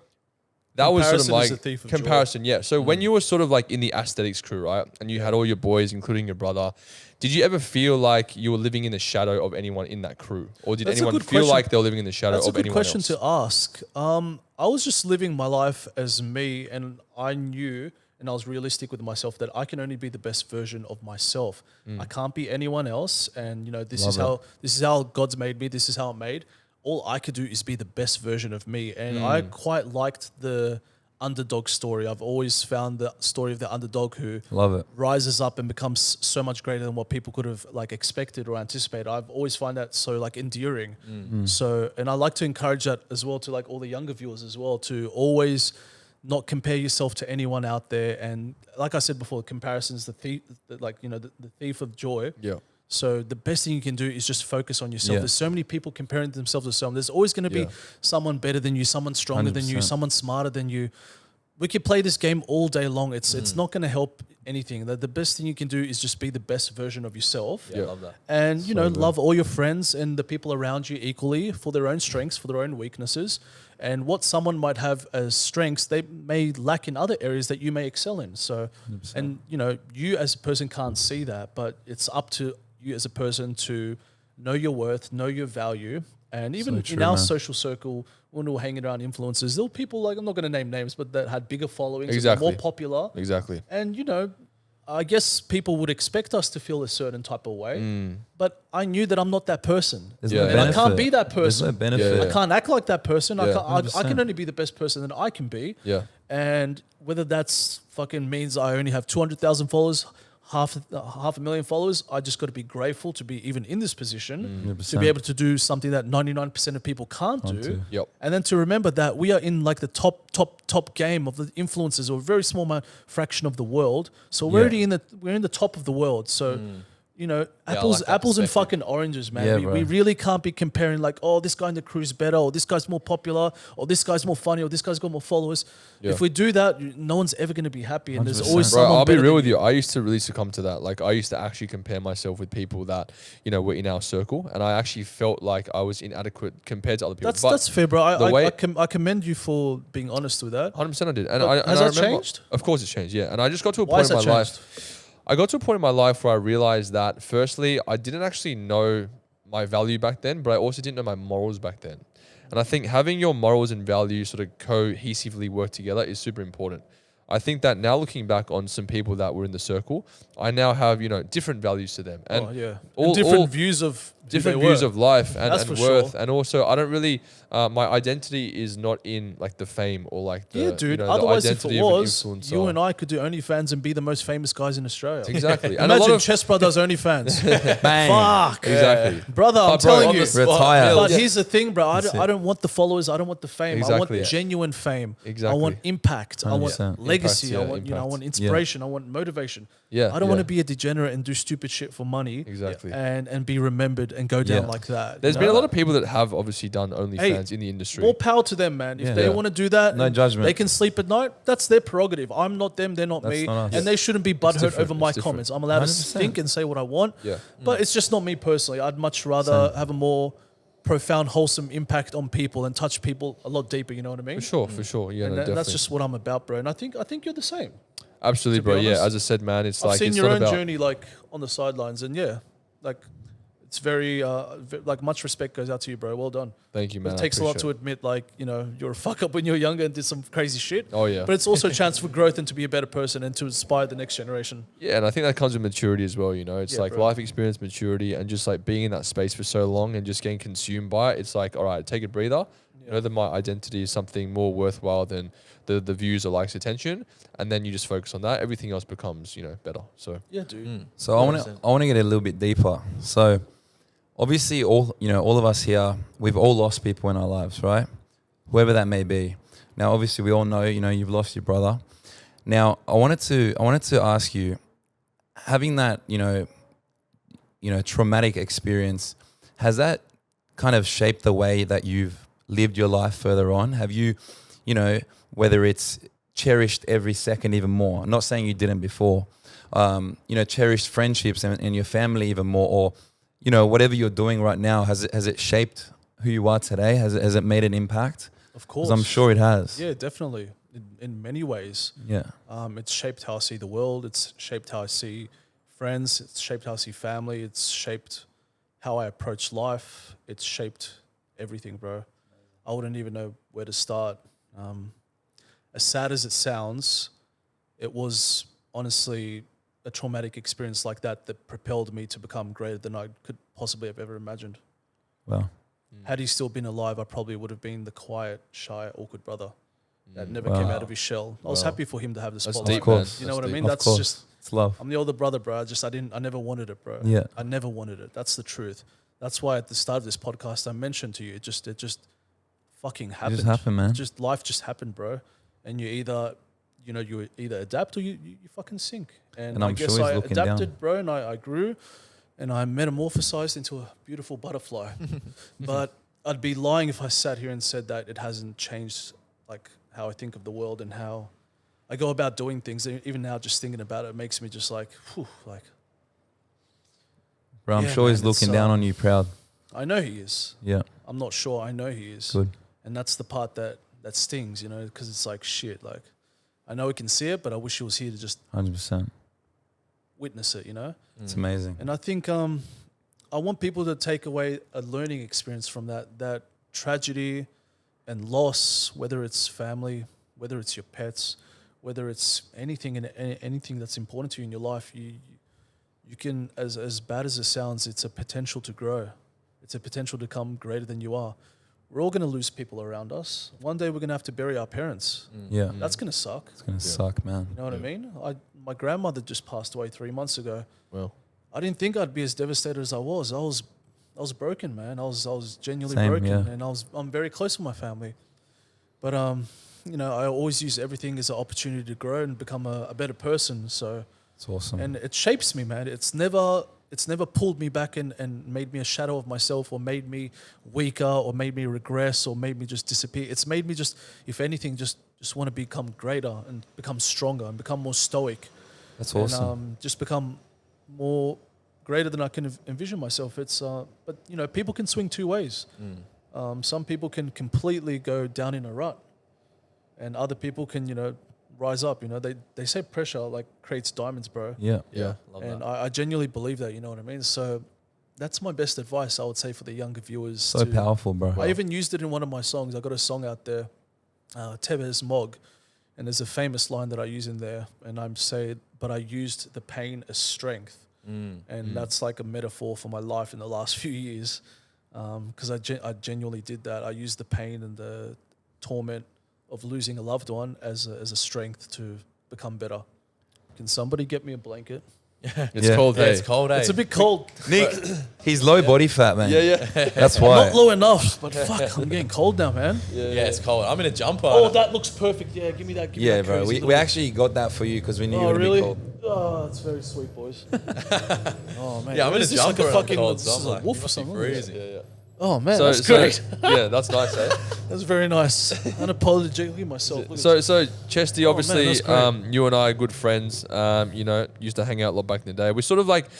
that was sort of Comparison is like a thief of joy. comparison. Yeah. So when you were sort of like in the aesthetics crew, right? And you had all your boys, including your brother, did you ever feel like you were living in the shadow of anyone in that crew? Or did That's a anyone good feel question. like they were living in the shadow That's a of good anyone question else? to ask. I was just living my life as me, and I knew and I was realistic with myself that I can only be the best version of myself. I can't be anyone else. And you know, this is how God's made me. This is how I'm made. All I could do is be the best version of me. And I quite liked the underdog story. I've always found the story of the underdog who Love it. rises up and becomes so much greater than what people could have like expected or anticipated. I've always find that so like endearing. So, and I like to encourage that as well to like all the younger viewers as well, to always not compare yourself to anyone out there. And like I said before, comparison is the thief, the thief of joy. Yeah. So the best thing you can do is just focus on yourself. Yeah. There's so many people comparing themselves to someone. There's always going to be someone better than you, someone stronger than you, 100%. someone smarter than you. we could play this game all day long. It's not going to help anything. The best thing you can do is just be the best version of yourself. Yeah, I love that. And, you know, love all your friends and the people around you equally for their own strengths, for their own weaknesses. And what someone might have as strengths, they may lack in other areas that you may excel in. So, 100%. and, you know, you as a person can't see that, but it's up to you as a person to know your worth, know your value. And even true, in our man. social circle, when we were hanging around influencers, there were people like, I'm not going to name names, but that had bigger followings, and Exactly. were more popular. Exactly. And, you know, I guess people would expect us to feel a certain type of way, but I knew that I'm not that person. There's Yeah. no And I benefit. can't be that There's person. no benefit. Yeah. I can't act like that person. Yeah. I can 100%. only be the best person that I can be. Yeah. And whether that's fucking means I only have 200,000 followers, half a million followers, I just got to be grateful to be even in this position, to be able to do something that 99% of people can't do. Yep. And then to remember that we are in like the top game of the influencers, or a very small fraction of the world. So we're already we're in the top of the world. So you know, I apples like that and perspective. fucking oranges, man. Yeah, we bro. really can't be comparing like, oh, this guy in the crew's better, or this guy's more popular, or this guy's more funny, or this guy's got more followers. Yeah. If we do that, no one's ever going to be happy, and there's 100%. always Bro, someone I'll be better real than with you. I used to really succumb to that. Like, I used to actually compare myself with people that, you know, were in our circle, and I actually felt like I was inadequate compared to other people. That's fair, bro. the way- I commend you for being honest with that. 100% I did. And But has I that remember, changed? Of course it's changed, yeah. And I just got to a Why point has in that my changed? life. I got to a point in my life where I realized that, firstly, I didn't actually know my value back then, but I also didn't know my morals back then. And I think having your morals and values sort of cohesively work together is super important. I think that now looking back on some people that were in the circle, I now have, you know, different values to them. And Oh, yeah. all- And different all- views of who different they views were. of life and, That's and for worth. sure. And also, I don't really, my identity is not in like the fame or like the, Yeah, dude. you know, the Otherwise, if identity it of an was, influencer. you and I could do OnlyFans and be the most famous guys in Australia. Exactly. And a Imagine lot of, Chestbrah does OnlyFans. Bang. Fuck. exactly. Brother, I'm bro, telling on you. the spot, Retire. But Yeah. here's the thing, bro. That's I it. don't want the followers. I don't want the fame. I Exactly. want genuine fame. Exactly. I want impact. I want 100%. legacy. Impact, I yeah, want, you know, I impact. want inspiration. I want motivation. Yeah. I don't want to be a degenerate and do stupid shit for money. Exactly. And be remembered and go down Yeah. like that. There's you been a know? lot of people that have obviously done OnlyFans in the industry. More power to them, man. If Yeah. they Yeah. want to do that, No and judgment. they can sleep at night. That's their prerogative. I'm not them. They're not That's me. not us. And they shouldn't be butthurt different. over my It's different. comments. I'm allowed to 100%. think and say what I want. Yeah. But it's just not me personally. I'd much rather have a more profound, wholesome impact on people and touch people a lot deeper. You know what I mean? For sure. Yeah, And no, that's definitely. just what I'm about, bro. And I think you're the same. Absolutely, to be bro. Yeah, honest. as I said, man, it's I've like seen it's your not own about journey, like on the sidelines, and yeah, like it's very, like much respect goes out to you, bro. Well done. Thank you, man. It I takes a lot to appreciate admit, like, you know, you're a fuck up when you're younger and did some crazy shit. Oh, yeah. But it's also a chance for growth and to be a better person and to inspire the next generation. it. Yeah, and I think that comes with maturity as well. You know, it's Yeah, like bro. life experience, maturity, and just like being in that space for so long and just getting consumed by it. It's like, all right, take a breather. You know that my identity is something more worthwhile than the views or likes, attention, and then you just focus on that. Everything else becomes, you know, better. So Yeah, dude. So I want to get a little bit deeper. So obviously all of us here, we've all lost people in our lives, right? Whoever that may be. Now obviously we all know, you've lost your brother. Now I wanted to ask you, having that, traumatic experience, has that kind of shaped the way that you've lived your life further on? Have you, whether it's cherished every second even more? I'm not saying you didn't before. Cherished friendships and your family even more, or whatever you're doing right now, has it shaped who you are today? Has it made an impact? Of course. 'Cause I'm sure it has. Yeah, definitely. In many ways. Yeah. It's shaped how I see the world. It's shaped how I see friends. It's shaped how I see family. It's shaped how I approach life. It's shaped everything, bro. I wouldn't even know where to start. As sad as it sounds, it was honestly a traumatic experience like that propelled me to become greater than I could possibly have ever imagined. Wow. Had he still been alive, I probably would have been the quiet, shy, awkward brother that never Wow. came out of his shell. I was Wow. happy for him to have the That's spotlight. deep, Of course. man. You know what I That's mean? deep. Of That's course. just, It's love. I'm the older brother, bro. I never wanted it, bro. Yeah. I never wanted it. That's the truth. That's why at the start of this podcast, I mentioned to you, it just fucking happened. happened, man. Life just happened, bro. And you either adapt or you fucking sink. And And I I'm guess sure he's I looking adapted, down. bro, and I grew and I metamorphosized into a beautiful butterfly. But I'd be lying if I sat here and said that it hasn't changed like how I think of the world and how I go about doing things. Even now, just thinking about it makes me just like, whew, like. Bro, I'm Yeah, sure he's man, it's, looking down on you proud. I know he is. Yeah. I'm not sure. I know he is. Good. And that's the part that stings, you know, because it's like, shit, like, I know he can see it, but I wish he was here to just 100%. witness it, you know? It's amazing. And I think I want people to take away a learning experience from that tragedy and loss, whether it's family, whether it's your pets, whether it's anything and anything that's important to you in your life. You can, as bad as it sounds, it's a potential to grow. It's a potential to become greater than you are. We're all going to lose people around us. One day we're going to have to bury our parents. Yeah. That's going to suck. It's going to suck, man. You know what I mean? My grandmother just passed away 3 months ago. Well, I didn't think I'd be as devastated as I was. I was broken, man. I was genuinely Same, broken, yeah. and I'm very close with my family. But you know, I always use everything as an opportunity to grow and become a better person. So It's awesome. and it shapes me, man. It's never pulled me back and made me a shadow of myself, or made me weaker, or made me regress, or made me just disappear. It's made me just, if anything, just want to become greater and become stronger and become more stoic. That's awesome. And just become more greater than I can envision myself. It's but you know, people can swing two ways. Some people can completely go down in a rut, and other people can, you know, rise up. You know, they say pressure like creates diamonds, bro. Yeah. yeah. Love And that. I genuinely believe that. You know what I mean? So that's my best advice, I would say, for the younger viewers. So powerful, bro. I even used it in one of my songs. I got a song out there, Tevez Mog, and there's a famous line that I use in there, and I'm saying, but I used the pain as strength. And that's like a metaphor for my life in the last few years, because I genuinely did that. I used the pain and the torment of losing a loved one as a strength to become better. Can somebody get me a blanket? It's Yeah. cold, Yeah, hey. it's cold, eh? It's a bit cold. Nick, he's low body fat, man. Yeah. That's why. Not low enough, but fuck, I'm getting cold now, man. Yeah, it's cold. I'm in a jumper. Oh, that looks perfect. Yeah, give me that. Give me Yeah, that bro. crazy We little- actually got that for you because we knew you Oh, were going to really? be cold. Oh, it's very sweet, boys. Oh man. Yeah, I'm in a Is this like jumper. a fucking cold, this so is I'm a like, wolf or must be something. freezing. Oh man, that's great. Yeah, that's nice, eh? That's very nice. Unapologetically myself. Look at So Chesty, obviously, that's great. you and I are good friends. You know, used to hang out a lot back in the day. We're sort of like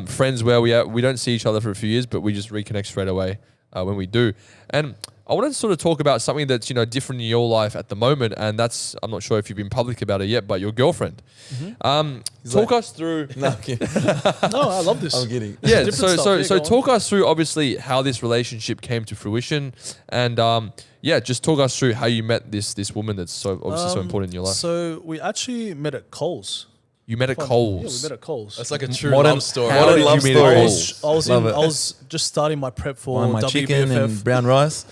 friends where we don't see each other for a few years, but we just reconnect straight away when we do. And I wanted to sort of talk about something that's, you know, different in your life at the moment, and that's, I'm not sure if you've been public about it yet, but your girlfriend. Talk us through. No, I'm kidding. No, I love this. I'm kidding. Yeah, Different so stuff. so Yeah, so go on. talk us through obviously how this relationship came to fruition, and yeah, just talk us through how you met this woman that's so obviously so important in your life. So we actually met at Coles. You met at Yeah, we Coles. met at Coles. That's like a true Modern- love story. How Modern did love you meet at story. Coles? I Love it. was just starting my prep for On my WBFF. chicken and brown rice.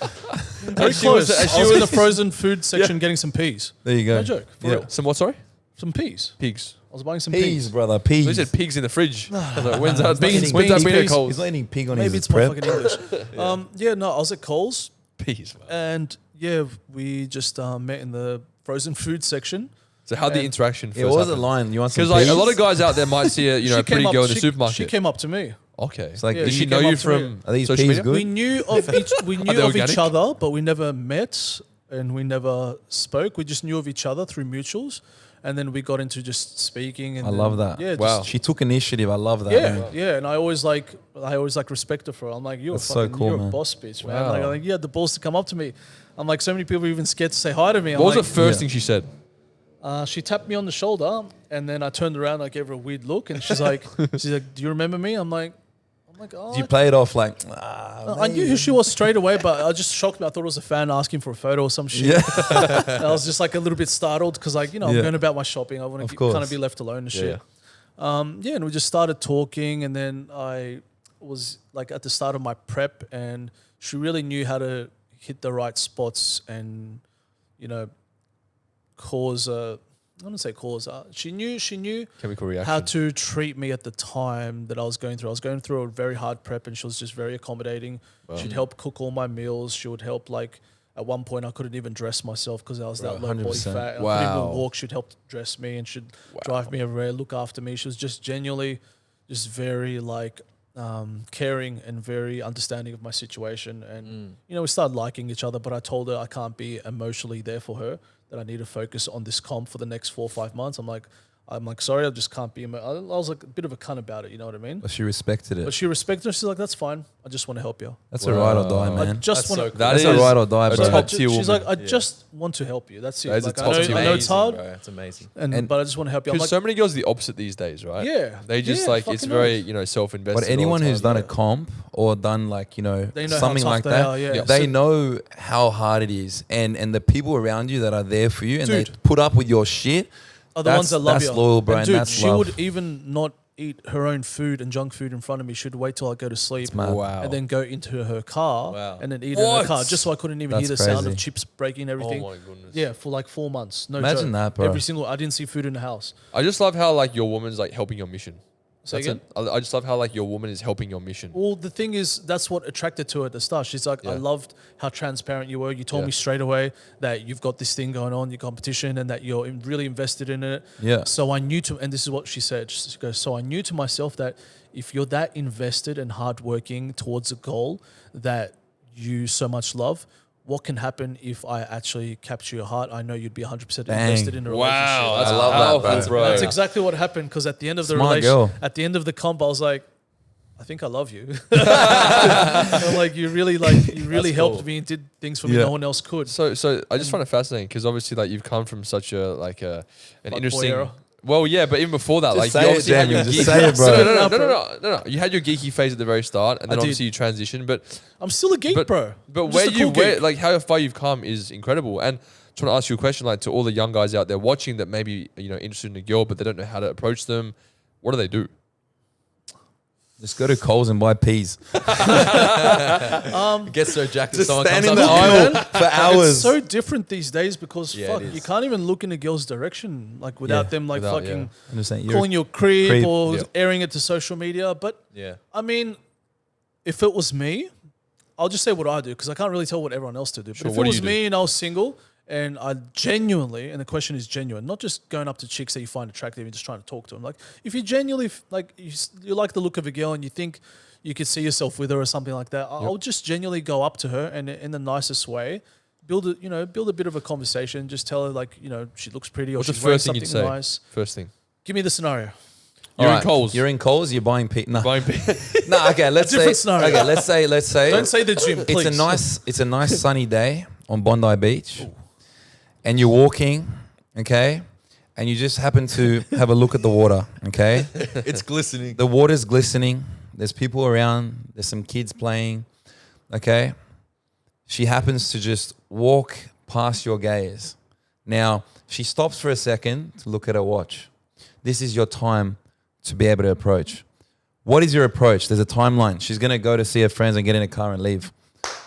Very she was- close. and she I was in was- the frozen food section getting some peas. There you go. No joke. For Yeah. real. Some what? Sorry, Some peas. pigs. I was buying some Peas, peas. brother. Peas. They said pigs in the fridge. I was like, when's that? Beans, when's that beans, been at peas. Coles? He's not eating pig on Maybe his it's my prep. fucking English. Yeah, no, I was at Coles, Peas. Man. and yeah, we just met in the frozen food section. So how the interaction first Yeah, what was the happened? line? You want some Because like peas? a lot of guys out there might see a She pretty came girl up- in the she- supermarket. She came up to me. Okay. It's like, Yeah, Did she she know came you up to me. from Are these social peas media? good? We knew of each. We Are knew they of each organic? other, but we never met, and we never spoke. We just knew of each other through mutuals, and then we got into just speaking. And I then- love that. Yeah. Wow. She took initiative. I love that. Yeah, man. yeah, and I always respect her for it. I'm like, you're a That's so fucking, cool, you're a man. boss bitch, man. Wow. Like, I'm like, you had the balls to come up to me. I'm like, so many people are even scared to say hi to me. I'm What was like, the first Yeah. thing she said? She tapped me on the shoulder, and then I turned around, and I gave her a weird look, and she's like, do you remember me? I'm like, oh. You play it off like, I knew who she was straight away, but I just shocked me. I thought it was a fan asking for a photo or some shit. yeah. And I was just like a little bit startled because, like, you know, I'm Yeah. going about my shopping. I want Of to course. kind of be left alone and shit. Yeah. Yeah, and we just started talking, and then I was like at the start of my prep, and she really knew how to hit the right spots and, you know, cause a. I don't say cause. She knew Chemical reaction. how to treat me at the time that I was going through. I was going through a very hard prep, and she was just very accommodating. She'd help cook all my meals. She would help, like, at one point I couldn't even dress myself because I was that low body 100%. fat. And I couldn't Wow. even walk. She'd help dress me, and she'd drive me everywhere, look after me. She was just genuinely just very, like, caring and very understanding of my situation. And, you know, we started liking each other, but I told her I can't be emotionally there for her, that I need to focus on this comp for the next 4 or 5 months. I'm like, sorry, I just can't be. I was like a bit of a cunt about it, you know what I mean? But she respected it. But she respected it. She's like, that's fine. I just want to help you. That's a ride or die, I man. just want to. That's a ride or die, a bro. top tier She's woman. like, I just want to help you. That's it. That is a Like, top tier I know it's hard, bro. It's amazing. but I just want to help you. I'm Because like, so many girls are the opposite these days, right? Yeah. They just Yeah, like, it's fucking very, oath. you know, self-invested. But anyone all the who's time. done a comp or done like, you know, They know how something tough like they that, are, yeah. they So- know how hard it is. And the people around you that are there for you and they Dude. put up with your shit, are the ones that love that's you. loyal, bro, and dude, that's she love. would even not eat her own food and junk food in front of me. She'd wait till I go to sleep mad. Wow. and then go into her car Wow. and then eat in What? her car just so I couldn't even hear That's the sound of crazy. chips breaking and Oh everything. my goodness. Yeah, for like 4 months. No Imagine joke. that, bro. I didn't see food in the house. I just love how like your woman's like helping your mission. Say That's again? it. I just love how like your woman is helping your mission. Well, the thing is, that's what attracted to her at the start. She's like, I Yeah. loved how transparent you were. You told Yeah. me straight away that you've got this thing going on, your competition, and that you're really invested in it. Yeah. So I knew and this is what she said. She goes, so I knew to myself that if you're that invested and hardworking towards a goal that you so much love, what can happen if I actually capture your heart? I know you'd be 100% invested in a relationship. Wow, that's I love that, powerful, bro. bro. That's exactly what happened, because at the end of the Smart relationship, girl. at the end of the comp, I was like, I think I love you. I'm like, you really helped me and did things for me Yeah. no one else could. So I just find it fascinating because obviously like you've come from such a like an boy interesting. era. Well, yeah, but even before that, like say you it, obviously had your Daniel, just geeky- say it, bro. No. You had your geeky phase at the very start, and then I did. obviously you transitioned. But I'm still a geek, bro. But I'm where just a cool geek. like how far you've come is incredible. And just want to ask you a question, like to all the young guys out there watching that maybe interested in a girl, but they don't know how to approach them. What do they do? Just go to Coles and buy peas. Get so jacked if Just someone stand comes in up the to you. aisle for hours. It's so different these days because Yeah, fuck, it is. you can't even look in a girl's direction like without Yeah, them like without- fucking I'm just saying, calling you a creep, creep. or Yeah. airing it to social media. But Yeah. I mean, if it was me, I'll just say what I do because I can't really tell what everyone else to do. But Sure, if what it do you was do? me and I was single and I genuinely, and the question is genuine, not just going up to chicks that you find attractive and just trying to talk to them. Like if you genuinely like you like the look of a girl and you think you could see yourself with her or something like that, I'll just genuinely go up to her and in the nicest way, build a bit of a conversation. Just tell her like she looks pretty or What's the she's wearing first thing you'd something say? nice. First thing. Give me the scenario. You're in Alright, Coles. You're in Coles. You're buying peas. No, Buying no. Okay, let's different say. scenario. Okay, let's say. Don't say the gym, please. It's a nice sunny day on Bondi Beach, and you're walking, okay, and you just happen to have a look at the water, okay. It's glistening. The water's glistening. There's people around. There's some kids playing, okay. She happens to just walk past your gaze. Now she stops for a second to look at her watch. This is your time to be able to approach. What is your approach? There's a timeline. She's going to go to see her friends and get in a car and leave.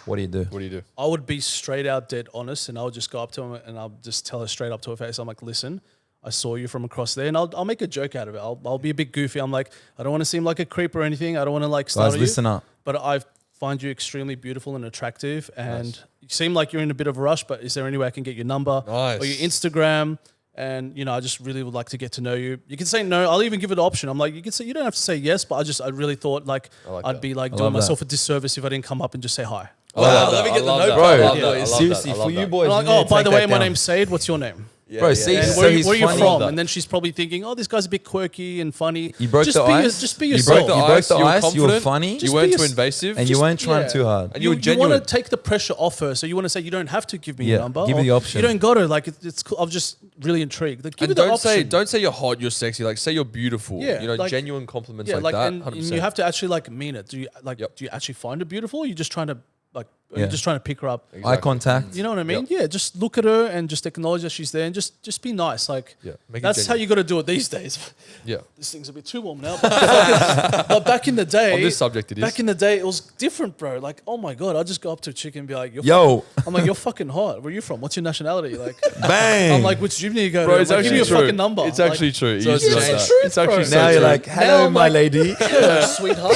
What do you do? What do you do? I would be straight out dead honest, and I would just go up to him and I'll just tell her straight up to her face. I'm like, listen, I saw you from across there, and I'll make a joke out of it. I'll be a bit goofy. I'm like, I don't want to seem like a creep or anything. I don't want to like startle Guys, listen you, up. but I find you extremely beautiful and attractive, and you seem like you're in a bit of a rush. But is there any way I can get your number Nice. or your Instagram? And I just really would like to get to know you. You can say no. I'll even give it an option. I'm like, you can say you don't have to say yes, but I really thought like I'd be like doing love myself a disservice if I didn't come up and just say hi. Wow, let me get the love note. that. Bro, I love that. I love that. seriously, I for love you that. boys. I'm like, you need oh, to by take the way, that my down. name's Said. What's your name? Bro, see, And so where he's are you funny. from? And then she's probably thinking, oh, this guy's a bit quirky and funny. You broke just the be ice. Just be You yourself. broke the ice. You were confident, you were funny. You Just weren't be too a- invasive. And you weren't trying Yeah. too hard. And you were want genuine. to take the pressure off her, so you want to say you don't have to give me Yeah, your number. give me or the option. You don't got to. Like it's cool. I'm just really intrigued. Like, give me And the don't option. say you're hot, you're sexy. Like say you're beautiful. Yeah, like- genuine compliments Yeah, like that. and 100%. you have to actually like mean it. Do you Yep. do you actually find her beautiful? Or are you just trying to like? Are Yeah. you just trying to pick her up? Eye contact. You know what I mean? Yeah, just look at her and just acknowledge that she's there and just be nice. Like, Yeah, make it that's how genuine. you got to do it these days. Yeah. This thing's a bit too warm now. But back in the day, On this subject, it is. Back in the day, it was different, bro. Like, oh my god, I'd just go up to a chick and be like, Yo, I'm like, you're fucking hot. Where are you from? What's your nationality? Like, bang. I'm like, which gym do you go Bro, to? it's I'm like, give me actually your true. fucking number. It's Like, actually true. So it's It's changed. true. It's actually bro. so now you're true. like, Now hello, I'm my like- lady. hello, sweetheart.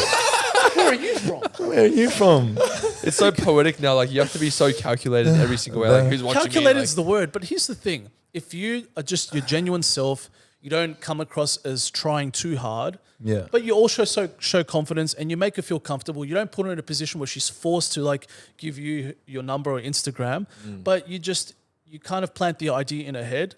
Where are you from? Where are you from? It's so poetic now. Like you have to be so calculated in every single way. Like who's watching Calculated me? is the word, but here's the thing: if you are just your genuine self, you don't come across as trying too hard. Yeah. But you also show confidence and you make her feel comfortable. You don't put her in a position where she's forced to like give you your number or Instagram, but you kind of plant the idea in her head.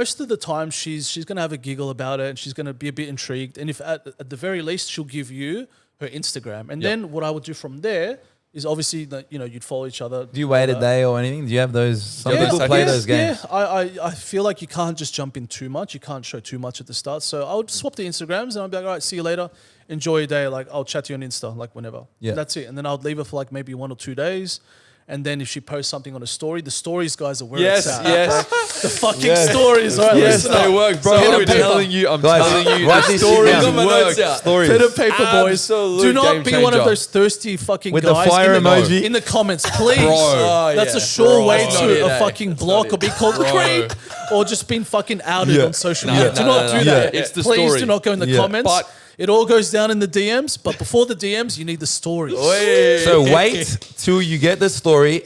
Most of the time she's going to have a giggle about it and she's going to be a bit intrigued. And if at the very least she'll give you her Instagram. And then what I would do from there is obviously that, you know, you'd follow each other. Do you wait a day or anything? Do you have those? Some people play those games. Yeah, I feel like you can't just jump in too much. You can't show too much at the start. So I would swap the Instagrams and I'd be like, all right, see you later. Enjoy your day. Like, I'll chat to you on Insta, like whenever. Yeah. And that's it. And then I'd leave her for like maybe 1 or 2 days. And then if she posts something on a story, the stories, guys, are where it's at. Yes. The fucking stories, right? Yes, Listen they up. work, bro. Pen I'm and paper. telling you, Write the this stories shit down. work. Stories. Pen and paper, boys. Absolute Do not game be one of changer. those thirsty fucking With the guys fire in the, emoji. in the comments, please. Bro. That's a sure way It's not to it, a fucking block or be called Bro. creep or just being fucking outed Yeah. on social media. Do not do no. that. It's the Please story. do not go in the Yeah. comments. But- it all goes down in the DMs, but before the DMs, you need the stories. So wait till you get the story.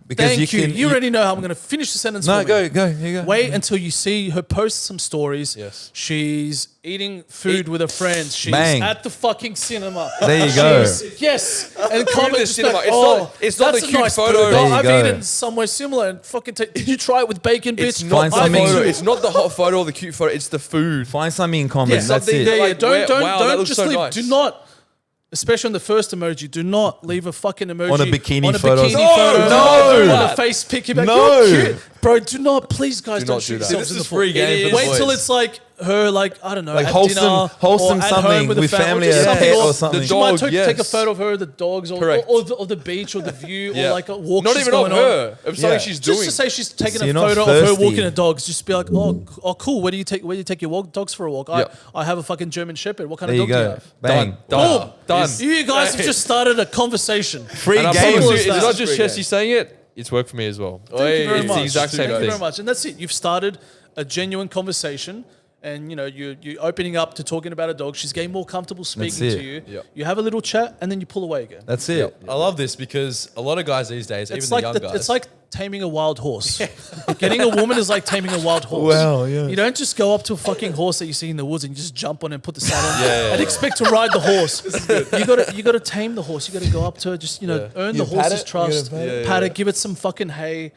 Because Thank you. can. You already know how I'm going to finish the sentence. No, for me. go. Here you go. Wait until you see her post some stories. Yes. She's eating food with her friends. She's Bang. at the fucking cinema. There you go. Yes. And comment just cinema. like, It's not that's the a cute nice photo. burger. There you I've go. eaten somewhere similar and fucking did you try it with bacon, bitch? It's not Find the something- photo. It's not the hot photo or the cute photo. It's the food. Find something in common. Yeah, That's something it. that- Yeah, Like, don't wow, that looks just so leave. nice. Do not, especially on the first emoji, do not leave a fucking emoji On a bikini photo. Bikini No, photo. no. On a face pic. You're like, No. you're cute. Bro, do not, please guys, Do don't not shoot do that. yourselves This in is the foot. free game for the Wait till boys. it's like her, like, I don't know, Like at wholesome- dinner wholesome or at something home with with the family just as a something pet off. or something. She The might dog, take a yes. photo of her, the dogs, Correct. or the beach, or the view, Yeah. or like a walk Not she's even of going on. her. Of something Yeah. she's Just doing. to say she's taking So a you're not photo of her thirsty. walking her dogs. Just be like, oh, cool. Where do you take your dogs for a walk? Yep. I have a fucking German Shepherd. What kind There of you dog do you go. have? Bang. Done. Boom. Done. You guys have just started a conversation. Free And I game. promise you, Simple as it's not that. just Chesty saying it. It's worked for me as well. Thank you very It's much. the exact same Thank you thing. very much. And that's it. You've started a genuine conversation. And you know you're opening up to talking about a dog. She's getting more comfortable speaking it. to you. Yep. You have a little chat, and then you pull away again. That's it. I love this because a lot of guys these days, It's even like the young guys, it's like taming a wild horse. Getting a woman is like taming a wild horse. Wow, yeah. You don't just go up to a fucking horse that you see in the woods and you just jump on and put the saddle on and expect to ride the horse. You gotta tame the horse. You gotta go up to it, just earn the pat horse's it? You trust. gotta Pat it, give it some fucking hay.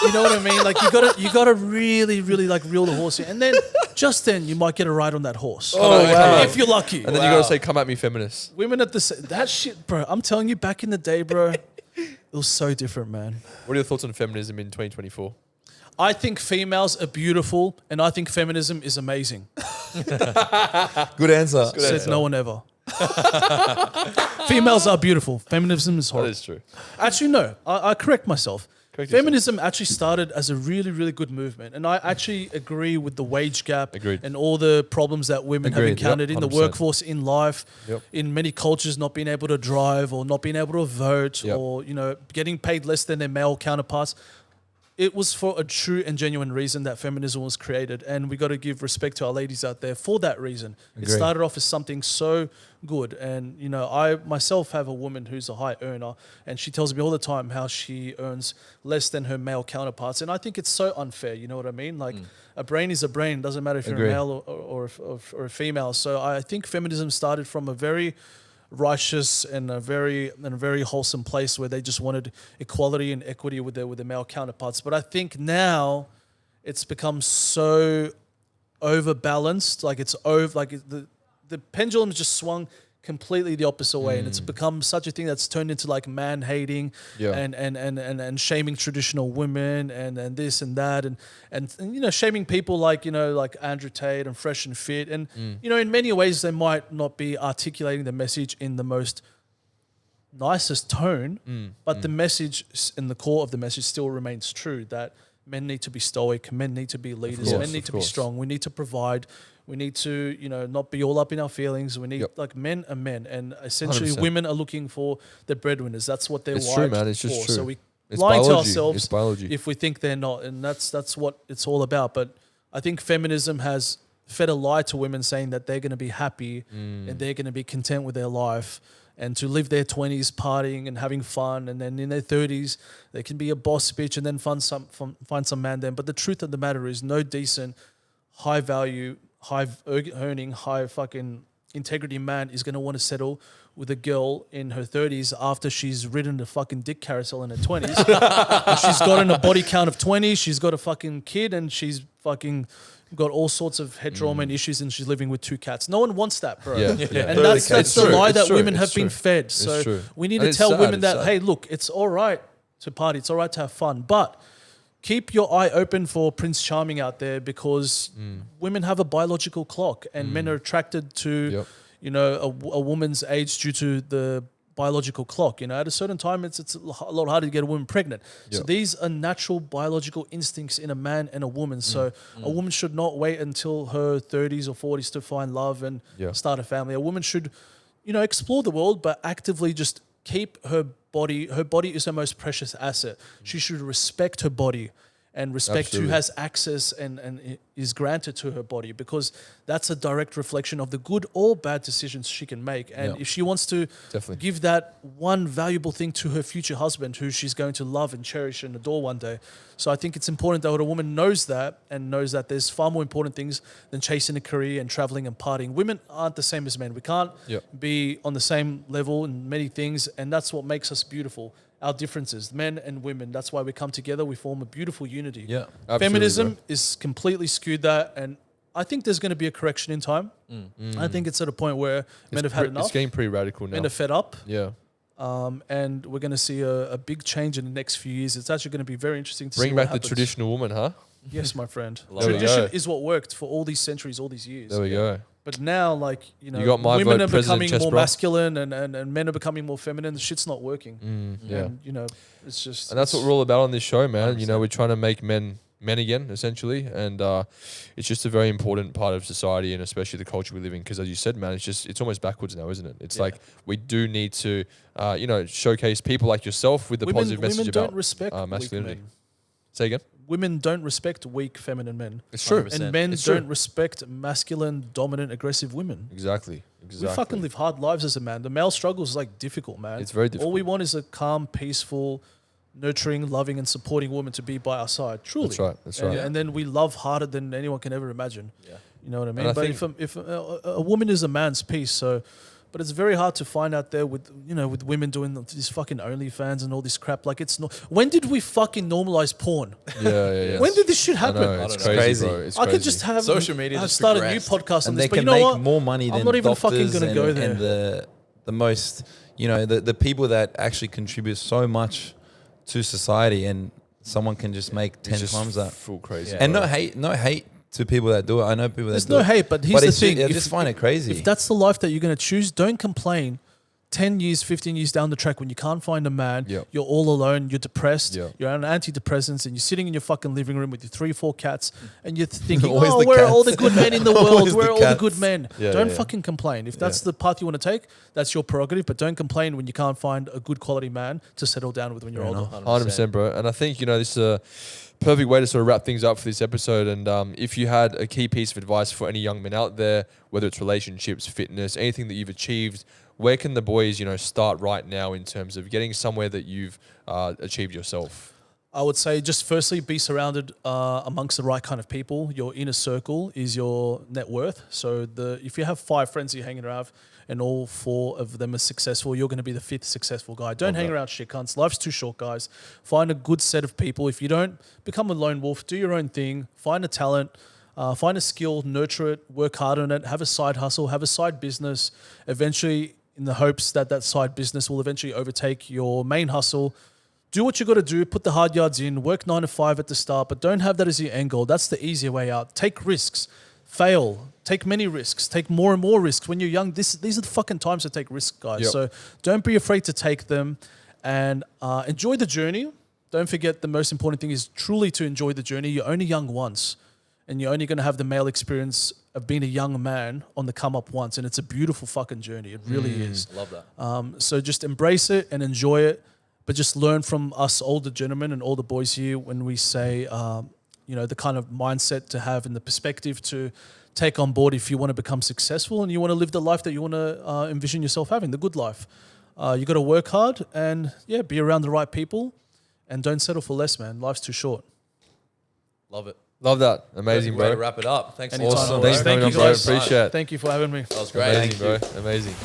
You know what I mean? Like you gotta really, really like reel the horse in. And then just then you might get a ride on that horse. wow. If you're lucky. And then you got to say, come at me, feminists. Women at that shit, bro. I'm telling you, back in the day, bro, it was so different, man. What are your thoughts on feminism in 2024? I think females are beautiful, and I think feminism is amazing. Good answer. Said no one ever. Females are beautiful. Feminism is That horrible. is true. Actually, no. I correct myself. Correct yourself. Feminism actually started as a really, really good movement, and I actually agree with the wage gap Agreed. and all the problems that women have Agreed. encountered Yep, in the 100%. workforce, in life, Yep. in many cultures, not being able to drive or not being able to vote, Yep. or getting paid less than their male counterparts. It was for a true and genuine reason that feminism was created, and we got to give respect to our ladies out there for that reason. It Agree. started off as something so good, and I myself have a woman who's a high earner, and she tells me all the time how she earns less than her male counterparts, and I think it's so unfair. You know what I mean? Like a brain is a brain; doesn't matter if you're Agree. a male or a female. So I think feminism started from a very righteous and a very wholesome place where they just wanted equality and equity with their male counterparts. But I think now it's become so overbalanced, like it's over, like the pendulum's just swung completely the opposite way, and it's become such a thing that's turned into like man hating Yeah. and shaming traditional women and this and that and shaming people like like Andrew Tate and Fresh and Fit, and in many ways they might not be articulating the message in the most nicest tone, but the message and the core of the message still remains true, that men need to be stoic, men need to be leaders, course, men need of to be course. strong, we need to provide, we need to not be all up in our feelings, we need like men are men, and essentially 100%. women are looking for the breadwinners. That's what they're It's wired true, man. It's just for. true. So we It's lying to biology. ourselves It's biology. if we think they're not, and that's what it's all about. But I think feminism has fed a lie to women, saying that they're going to be happy and they're going to be content with their life and to live their 20s partying and having fun, and then in their 30s they can be a boss bitch and then find some man then. But the truth of the matter is, no decent, high value, high earning, high fucking integrity man is going to want to settle with a girl in her 30s after she's ridden the fucking dick carousel in her 20s. And she's gotten a body count of 20, she's got a fucking kid, and she's fucking got all sorts of head trauma and issues, and she's living with 2 cats. No one wants that, bro. Yeah. And that's the lie that women have been true. fed. It's So true. we need And to it's tell sad, women it's that, sad. hey, look, it's all right to party, it's all right to have fun, but keep your eye open for Prince Charming out there, because women have a biological clock, and men are attracted to, you know, a woman's age due to the biological clock. You know, at a certain time, it's a lot harder to get a woman pregnant. So these are natural biological instincts in a man and a woman. So a woman should not wait until her 30s or 40s to find love and start a family. A woman should, you know, explore the world, but actively just keep her body. Her body is her most precious asset. She should respect her body and respect who has access and is granted to her body, because that's a direct reflection of the good or bad decisions she can make. And if she wants to give that one valuable thing to her future husband, who she's going to love and cherish and adore one day. So I think it's important that a woman knows that, and knows that there's far more important things than chasing a career and traveling and partying. Women aren't the same as men. We can't be on the same level in many things, and that's what makes us beautiful. Our differences, men and women. That's why we come together. We form a beautiful unity. Yeah, feminism is completely skewed that, and I think there's going to be a correction in time. I think it's at a point where men have had enough. It's getting pretty radical now. Men are fed up. Yeah. And we're going to see a big change in the next few years. It's actually going to be very interesting to Bring see back what the happens. traditional woman, huh? Yes, my friend. There we Tradition go. is what worked for all these centuries, all these years. There we go. But now, like, you know, You got my women vote, are becoming President more Chestbrah. masculine and men are becoming more feminine. The shit's not working. Yeah. And, you know, it's just... And that's what we're all about on this show, man. You know, we're trying to make men again, essentially. And it's just a very important part of society, and especially the culture we live in. Because as you said, man, it's almost backwards now, isn't it? It's like we do need to, you know, showcase people like yourself with the positive message women about don't respect masculinity. weak men. Say again? Women don't respect weak feminine men. It's true. 100%. And men It's don't true. respect masculine, dominant, aggressive women. Exactly. We fucking live hard lives as a man. The male struggle is like difficult, man. It's very All difficult. we want is a calm, peaceful, nurturing, loving, and supporting woman to be by our side. Truly. That's right. That's right. And then we love harder than anyone can ever imagine. Yeah. You know what I mean? And I But if a woman is a man's piece, so... But it's very hard to find out there with, you know, with women doing these fucking OnlyFans and all this crap. Like, it's not... When did we fucking normalize porn? Yeah. When did this shit happen? I know, it's I don't know. crazy, Crazy. bro. It's I could crazy. just have Social media have just start a new progressed. podcast on and this, they but can you know make what? more money I'm than not even fucking doctors gonna go there. and the most, you know, the people that actually contribute so much to society, and someone can just make 10 It's just times that. full crazy. And bro. no hate to people that do it. I know people There's that do no it. hate, but here's the it's thing. I just find it crazy. If that's the life that you're going to choose, don't complain. 10 years, 15 years down the track when you can't find a man, Yep. you're all alone, you're depressed, Yep. you're on antidepressants, and you're sitting in your fucking living room with your 3-4 cats, and you're thinking, Always oh, the where are all the cats. good men in the world? Always Where the are all the cats. good men? Yeah, Don't yeah. fucking complain. If that's the path you want to take, that's your prerogative, but don't complain when you can't find a good quality man to settle down with when you're older. 100%, bro. And I think, you know, this is a perfect way to sort of wrap things up for this episode. And if you had a key piece of advice for any young men out there, whether it's relationships, fitness, anything that you've achieved, where can the boys, you know, start right now in terms of getting somewhere that you've achieved yourself? I would say just firstly, be surrounded amongst the right kind of people. Your inner circle is your net worth. So if you have 5 friends you're hanging around and all 4 of them are successful, you're going to be the 5th successful guy. Don't hang around shit cunts. Life's too short, guys. Find a good set of people. If you don't, become a lone wolf. Do your own thing. Find a talent. Find a skill. Nurture it. Work hard on it. Have a side hustle. Have a side business. Eventually, in the hopes that that side business will eventually overtake your main hustle. Do what you got to do. Put the hard yards in. Work 9 to 5 at the start, but don't have that as your end goal. That's the easier way out. Take risks. Fail. Take many risks. Take more and more risks. When you're young, these are the fucking times to take risks, guys. Yep. So don't be afraid to take them, and enjoy the journey. Don't forget the most important thing is truly to enjoy the journey. You're only young once, and you're only going to have the male experience of being a young man on the come up once, and it's a beautiful fucking journey. It really is. Love that. So just embrace it and enjoy it, but just learn from us older gentlemen and all the boys here when we say, you know, the kind of mindset to have and the perspective to take on board if you want to become successful and you want to live the life that you want to envision yourself having, the good life. You got to work hard and be around the right people, and don't settle for less, man. Life's too short. Love it. Love that. Amazing, Way to bro. wrap it up. Thanks. Anytime, Awesome. bro. Thanks for Thank coming on, you, bro. guys. Appreciate it. Thank you for having me. That was great. Amazing, bro. Amazing.